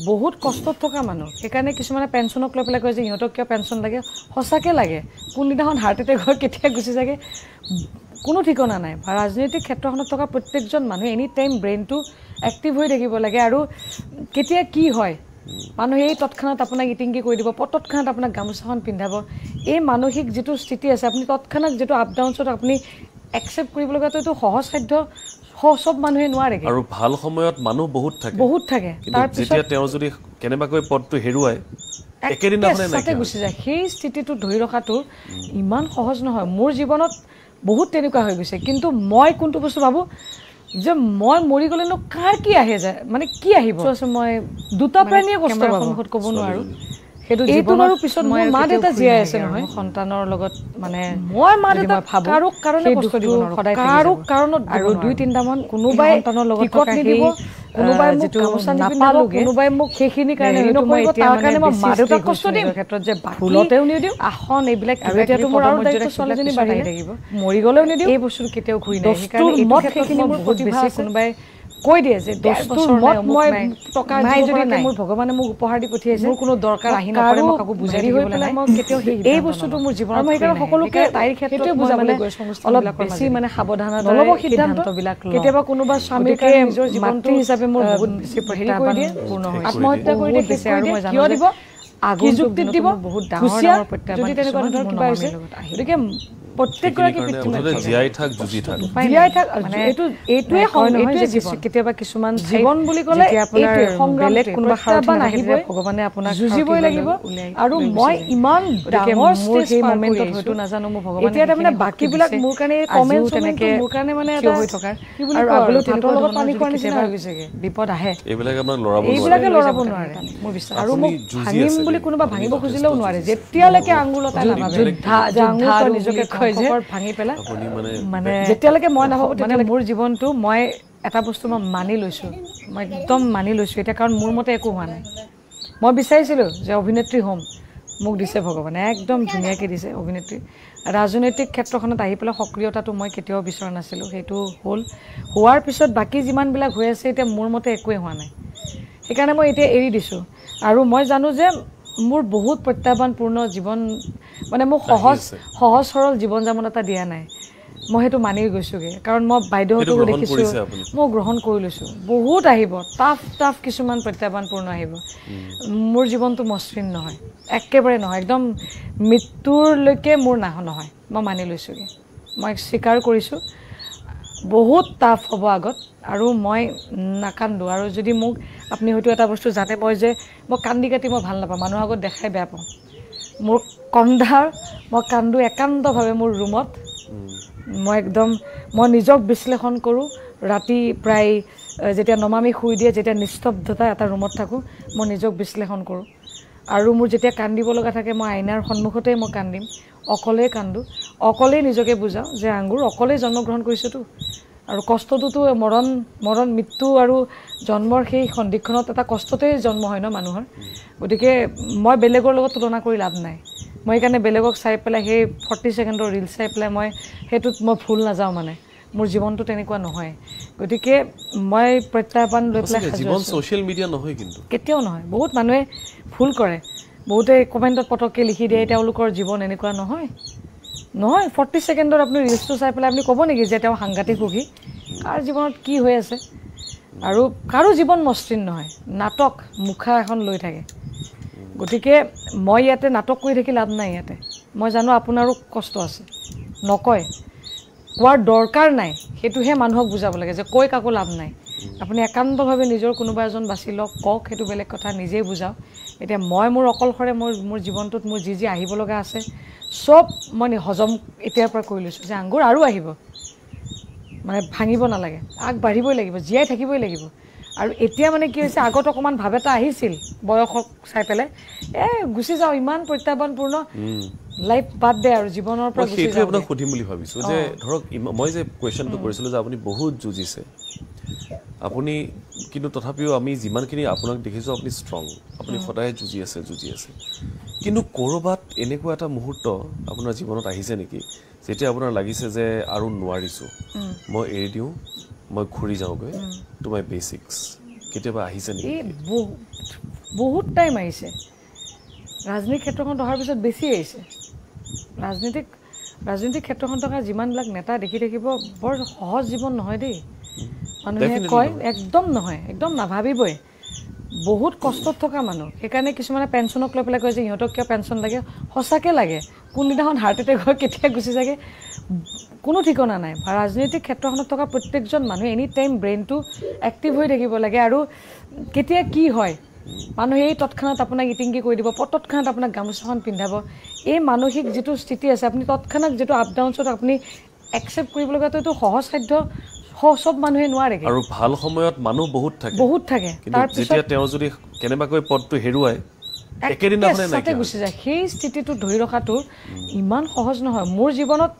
Speaker 2: বহুত কষ্টত থকা মানুহ সেইকাৰণে কিছুমানে পেঞ্চনক লৈ পেলাই কয় যে ইহঁতক কিয় পেঞ্চন লাগে সঁচাকৈ লাগে কোনদিনাখন হাৰ্ট এটেক হৈ কেতিয়া গুচি যাগে কোনো ঠিকনা নাই ৰাজনৈতিক ক্ষেত্ৰখনত থকা প্ৰত্যেকজন মানুহে এনি টাইম ব্ৰেইনটো এক্টিভ হৈ থাকিব লাগে আৰু কেতিয়া কি হয় মানুহে এই তৎক্ষণাত আপোনাক ইটিংকি কৰি দিব তৎক্ষণাত আপোনাক গামোচাখন পিন্ধাব এই মানসিক যিটো স্থিতি আছে আপুনি তৎক্ষণাত যিটো আপ ডাউনছত আপুনি একচেপ্ট কৰিব লগাটো এইটো সহজসাধ্য সব মানুহে নোৱাৰে
Speaker 1: আৰু ভাল সময়ত মানুহ বহুত থাকে যেতিয়া তেওঁ যদি কেনেবাকৈ পদটো হেৰুৱায় একেদিনাখনে
Speaker 2: গুচি যায় সেই স্থিতিটো ধৰি ৰখাটো ইমান সহজ নহয় মোৰ জীৱনত বহুত তেনেকুৱা হৈ গৈছে কিন্তু মই কোনটো বস্তু ভাবোঁ যে মই মৰি গ'লেনো কাৰ কি আহে যায় মানে কি আহিব মই দুটা প্ৰাণীয়ে কষ্ট সন্মুখত ক'ব নোৱাৰোঁ সেইটো জীৱনৰ পিছত মোৰ মা দেউতা জীয়াই আছে নহয় সন্তানৰ লগত মানে মই মা দেউতা কাৰো কাৰণে কষ্ট দিব নোৱাৰোঁ কাৰো কাৰণত আৰু 2-3টা মান কোনোবাই সন্তানৰ লগত থকা সেই কোনোবাই মোক গামোচা নিপিন্ধাব কোনোবাই মোক সেইখিনি কাৰণে মই এতিয়া মানে মই মা দেউতাক কষ্ট দিম ক্ষেত্ৰত যে ভুলতেও নিদিওঁ আসন এইবিলাক আৰু এতিয়াতো মোৰ আৰু দায়িত্ব ছোৱালীজনী বাঢ়ি থাকিব মৰি গ'লেও নিদিওঁ এই বস্তুটো কেতিয়াও ঘূৰি নাহে সেইকাৰণে এইটো সেইখিনি মোৰ বহুত বেছি কোনোবাই কৈ দিয়ে যে মই টকা নাই যদি মোৰ ভগৱানে মোক উপহাৰ দি পঠিয়াইছে মোৰ কোনো দৰকাৰ আহি নপৰে মই কাকো বুজাই দিবলৈ নাই মই কেতিয়াও এই বস্তুটো মোৰ জীৱনত মই সেইকাৰণে সকলোকে তাইৰ ক্ষেত্ৰতে বুজাবলৈ অলপ বেছি মানে সাৱধানতা ল'ব সিদ্ধান্তবিলাক কেতিয়াবা কোনোবা স্বামীকে নিজৰ জীৱনটো হিচাপে মোৰ বহুত বেছি প্ৰত্যাহ্বানপূৰ্ণ হৈছে আত্মহত্যা কৰি দিছে আৰু মই জানো দিব কি যুক্তি দিব বহুত ডাঙৰ প্ৰত্যাহ্বান যদি তেনেকুৱা ধৰণৰ কিবা হৈছে গতিকে প্ৰত্যেকগৰাকী
Speaker 1: জীয়াই থাক
Speaker 2: মানে এইটোৱে কেতিয়াবা কিছুমান জীৱন বুলি ক'লে বেলেগ কোনোবা প্ৰত্যাহ্বান আহিবই ভগৱানে আপোনাক যুঁজিবই লাগিব আৰু মই ইমান ডাঙৰ সেই মমেণ্টত হয়তো নাজানো মোৰ ভগৱানে এতিয়া তাৰমানে বাকীবিলাক মোৰ কাৰণে কমেণ্ট তেনেকে মোৰ কাৰণে মানে এটা হৈ থকাৰ আৰু আগলৈ তেনেকুৱা লগত পানী খোৱাৰ নিচিনা হৈ গৈছেগে বিপদ আহে এইবিলাকে লৰাব নোৱাৰে মোৰ বিশ্বাস আৰু মোক ভাঙিম বুলি কোনোবা ভাঙিব খুজিলেও নোৱাৰে যেতিয়ালৈকে আঙুলতা নাভাবে নিজকে কয় যে ভাঙি পেলাই মানে যেতিয়ালৈকে মই নাভাবোঁ মানে মোৰ জীৱনটো মই এটা বস্তু মই মানি লৈছোঁ, মই একদম মানি লৈছোঁ এতিয়া, কাৰণ মোৰ মতে একো হোৱা নাই। মই বিচাৰিছিলোঁ যে অভিনেত্ৰী হ'ম, মোক দিছে ভগৱানে, একদম ধুনীয়াকৈ দিছে অভিনেত্ৰী। ৰাজনৈতিক ক্ষেত্ৰখনত আহি পেলাই সক্ৰিয়তাটো মই কেতিয়াও বিচৰা নাছিলোঁ, সেইটো হ'ল। হোৱাৰ পিছত বাকী যিমানবিলাক হৈ আছে এতিয়া মোৰ মতে একোৱেই হোৱা নাই, সেইকাৰণে মই এতিয়া এৰি দিছোঁ। আৰু মই জানো যে মোৰ বহুত প্ৰত্যাহ্বানপূৰ্ণ জীৱন, মানে মোক সহজ সৰল জীৱন যাপন এটা দিয়া নাই, মই সেইটো মানি গৈছোঁগৈ। কাৰণ মই বাইদেউহঁতকো দেখিছোঁ, মই গ্ৰহণ কৰি লৈছোঁ। বহুত আহিব, টাফ কিছুমান প্ৰত্যাহ্বানপূৰ্ণ আহিব। মোৰ জীৱনটো মসৃণ নহয়, একেবাৰে নহয়, একদম মৃত্যুৰলৈকে মোৰ নহয়, মই মানি লৈছোঁগৈ, মই স্বীকাৰ কৰিছোঁ বহুত টাফ হ'ব আগত। আৰু মই নাকান্দো। আৰু যদি মোক আপুনি হয়তো এটা বস্তু জানে, মই কান্দি কাটি মই ভাল নাপাওঁ, মানুহৰ আগত দেখাই বেয়া পাওঁ। মোৰ মই কান্দো একান্তভাৱে মোৰ ৰুমত। মই নিজক বিশ্লেষণ কৰোঁ। ৰাতি প্ৰায় যেতিয়া নমামি শুই দিয়ে, যেতিয়া নিস্তব্ধতা এটা ৰুমত থাকোঁ, মই নিজক বিশ্লেষণ কৰোঁ। আৰু মোৰ যেতিয়া কান্দিব লগা থাকে, মই আইনাৰ সন্মুখতেই মই কান্দিম, অকলেই কান্দো, অকলেই নিজকে বুজাওঁ যে আঙ্গুৰ অকলেই জন্মগ্ৰহণ কৰিছোঁতো, আৰু কষ্টটোতো মৰণ মৃত্যু আৰু জন্মৰ সেই সন্ধিক্ষণত এটা কষ্টতেই জন্ম হয় ন মানুহৰ। গতিকে মই বেলেগৰ লগত তুলনা কৰি লাভ নাই। মই সেইকাৰণে বেলেগক চাই পেলাই সেই 40 ছেকেণ্ডৰ ৰিল চাই পেলাই সেইটোত মই ভুল নাযাওঁ, মানে মোৰ জীৱনটো তেনেকুৱা নহয়। গতিকে মই প্ৰত্যাহ্বান লৈ পেলাই
Speaker 1: জীৱন ছ'চিয়েল মিডিয়া নহয়, কিন্তু
Speaker 2: কেতিয়াও নহয়। বহুত মানুহে ভুল কৰে, বহুতে কমেণ্টত পটককৈ লিখি দিয়ে তেওঁলোকৰ জীৱন এনেকুৱা নহয়। 40 ছেকেণ্ডত আপুনি ৰিলচটো চাই পেলাই আপুনি ক'ব নেকি যে তেওঁ সাংঘাতিক সুখী? কাৰ জীৱনত কি হৈ আছে? আৰু কাৰো জীৱন মসৃণ নহয়, নাটক মুখা এখন লৈ থাকে। গতিকে মই ইয়াতে নাটক কৰি থাকি লাভ নাই। ইয়াতে মই জানো আপোনাৰো কষ্ট আছে, নকয়, কোৱাৰ দৰকাৰ নাই, সেইটোহে মানুহক বুজাব লাগে যে কৈ কাকো লাভ নাই। আপুনি একান্তভাৱে নিজৰ কোনোবা এজন বাছি লওক, কওক, সেইটো বেলেগ কথা, নিজেই বুজাওক। এতিয়া মই মোৰ অকলশৰে মোৰ জীৱনটোত মোৰ যি আহিব লগা আছে চব মই হজম এতিয়াৰ পৰা কৰি লৈছোঁ যে আঙ্গুৰ আৰু আহিব, মানে ভাঙিব নালাগে, আগবাঢ়িবই লাগিব, জীয়াই থাকিবই লাগিব। আৰু এতিয়া মানে কি হৈছে, আগত অকণমান ভাৱ এটা আহিছিল বয়সক চাই পেলাই, গুচি যাওঁ, ইমান প্ৰত্যাহ্বানপূৰ্ণ লাইফ বাদ দে আৰু জীৱনৰ পৰা গুচি যাওঁ।
Speaker 1: আপোনাক সুধিম বুলি ভাবিছোঁ যে ধৰক মই যে কুৱেশ্যনটো কৰিছিলোঁ যে আপুনি বহুত যুঁজিছে, আপুনি কিন্তু তথাপিও আমি যিমানখিনি আপোনাক দেখিছোঁ আপুনি ষ্ট্ৰং, আপুনি সদায় যুঁজি আছে। কিন্তু ক'ৰবাত এনেকুৱা এটা মুহূৰ্ত আপোনাৰ জীৱনত আহিছে নেকি যেতিয়া আপোনাৰ লাগিছে যে আৰু নোৱাৰিছোঁ, মই এৰি দিওঁ, মই ঘূৰি যাওঁগৈ টু মাই বেচিক্স? কেতিয়াবা আহিছে নেকি?
Speaker 2: বহুত টাইম আহিছে। ৰাজনীতিক ক্ষেত্ৰখনত অহাৰ পিছত বেছি আহিছে। ৰাজনীতিক ক্ষেত্ৰখন থকা যিমানবিলাক নেতা দেখি থাকিব, বৰ সহজ জীৱন নহয় দেই। মানুহে কয় একদম নহয়, একদম নাভাবিবই, বহুত কষ্টত থকা মানুহ। সেইকাৰণে কিছুমানে পেঞ্চনক লৈ পেলাই কয় যে ইহঁতক কিয় পেঞ্চন লাগে। সঁচাকৈ লাগে, কোনদিনাখন হাৰ্ট এটেক হয়, কেতিয়া গুচি যায়গৈ কোনো ঠিকনা নাই। ৰাজনৈতিক ক্ষেত্ৰখনত থকা প্ৰত্যেকজন মানুহে এনি টাইম ব্ৰেইনটো এক্টিভ হৈ থাকিব লাগে। আৰু কেতিয়া কি হয়, মানুহে এই তৎক্ষণাত আপোনাক ইটিংকি কৰি দিব, তৎক্ষণাত আপোনাক গামোচাখন পিন্ধাব। এই মানসিক যিটো স্থিতি আছে, আপুনি তৎক্ষণাত যিটো আপ ডাউনছত আপুনি একচেপ্ট কৰিব লগাটো এইটো সহজসাধ্য চব মানুহে নোৱাৰে।
Speaker 1: আৰু ভাল সময়ত মানুহ বহুত থাকে, তাৰপিছত তেওঁ যদি কেনেবাকৈ পদটো হেৰুৱায় একেদিনাখনে
Speaker 2: গুচি যায়। সেই স্থিতিটো ধৰি ৰখাটো ইমান সহজ নহয়। মোৰ জীৱনত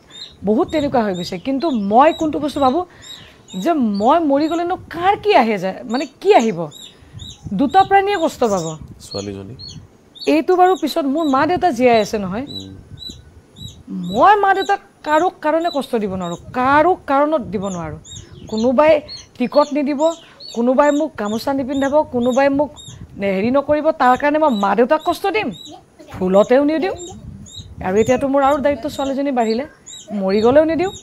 Speaker 2: বহুত তেনেকুৱা হৈ গৈছে। কিন্তু মই কোনটো বস্তু ভাবোঁ যে মই মৰি গ'লেনো কাৰ কি আহে যায়, মানে কি আহিব? দুটা প্ৰাণীয়ে কষ্ট পাব।
Speaker 1: ছোৱালীজনী
Speaker 2: এইটো বাৰু পিছত, মোৰ মা দেউতা জীয়াই আছে নহয়, মই মা দেউতাক কাৰো কাৰণে কষ্ট দিব নোৱাৰোঁ, কাৰো কাৰণত দিব নোৱাৰোঁ। কোনোবাই টিকট নিদিব, কোনোবাই মোক গামোচা নিপিন্ধাব, কোনোবাই মোক হেৰি নকৰিব, তাৰ কাৰণে মই মা দেউতাক কষ্ট দিম, ফুলতেও নিদিওঁ। আৰু এতিয়াতো মোৰ আৰু দায়িত্ব, ছোৱালীজনী বাঢ়িলে, মৰি গ'লেও নিদিওঁ।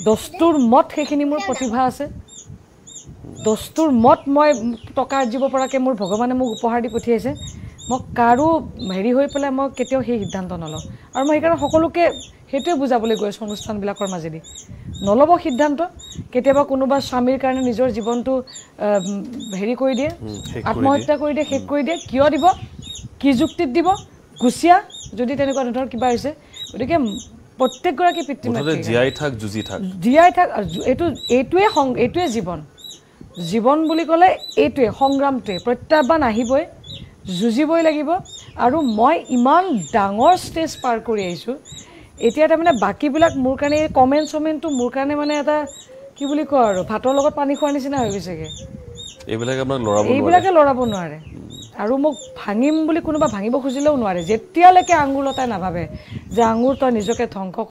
Speaker 2: দস্তুৰ মত সেইখিনি মোৰ প্ৰতিভা আছে, দস্তুৰ মত মই টকা আৰ্জিব পৰাকৈ মোৰ ভগৱানে মোক উপহাৰ দি পঠিয়াইছে। মই কাৰো হেৰি হৈ পেলাই মই কেতিয়াও সেই সিদ্ধান্ত নলওঁ। আৰু মই সেইকাৰণে সকলোকে সেইটোৱে বুজাবলৈ গৈ আছোঁ অনুষ্ঠানবিলাকৰ মাজেদি, নল'ব সিদ্ধান্ত। কেতিয়াবা কোনোবা স্বামীৰ কাৰণে নিজৰ জীৱনটো হেৰি কৰি দিয়ে, আত্মহত্যা কৰি দিয়ে, শেষ কৰি দিয়ে। কিয় দিব, কি যুক্তিত দিব? গুচিয়া যদি তেনেকুৱা ধৰণৰ কিবা হৈছে। গতিকে প্ৰত্যেকগৰাকী পিতৃ মাতৃ জীয়াই থাক, এইটোৱে জীৱন বুলি ক'লে এইটোৱে সংগ্ৰামটোৱে, প্ৰত্যাহ্বান আহিবই, যুঁজিবই লাগিব। আৰু মই ইমান ডাঙৰ ষ্টেজ পাৰ কৰি আহিছোঁ এতিয়া, তাৰমানে বাকীবিলাক মোৰ কাৰণে কমেণ্ট চমেণ্টটো মোৰ কাৰণে মানে এটা কি বুলি কয় আৰু ভাতৰ লগত পানী খোৱাৰ নিচিনা হৈ গৈছেগে
Speaker 1: এইবিলাকে আপোনাক লৰাব নোৱাৰে
Speaker 2: এইবিলাকে লৰাব নোৱাৰে আৰু মোক ভাঙিম বুলি কোনোবা ভাঙিব খুজিলেও নোৱাৰে যেতিয়ালৈকে আঙুৰ লতাই নাভাবে যে আঙুৰ তই নিজকে ধ্বংস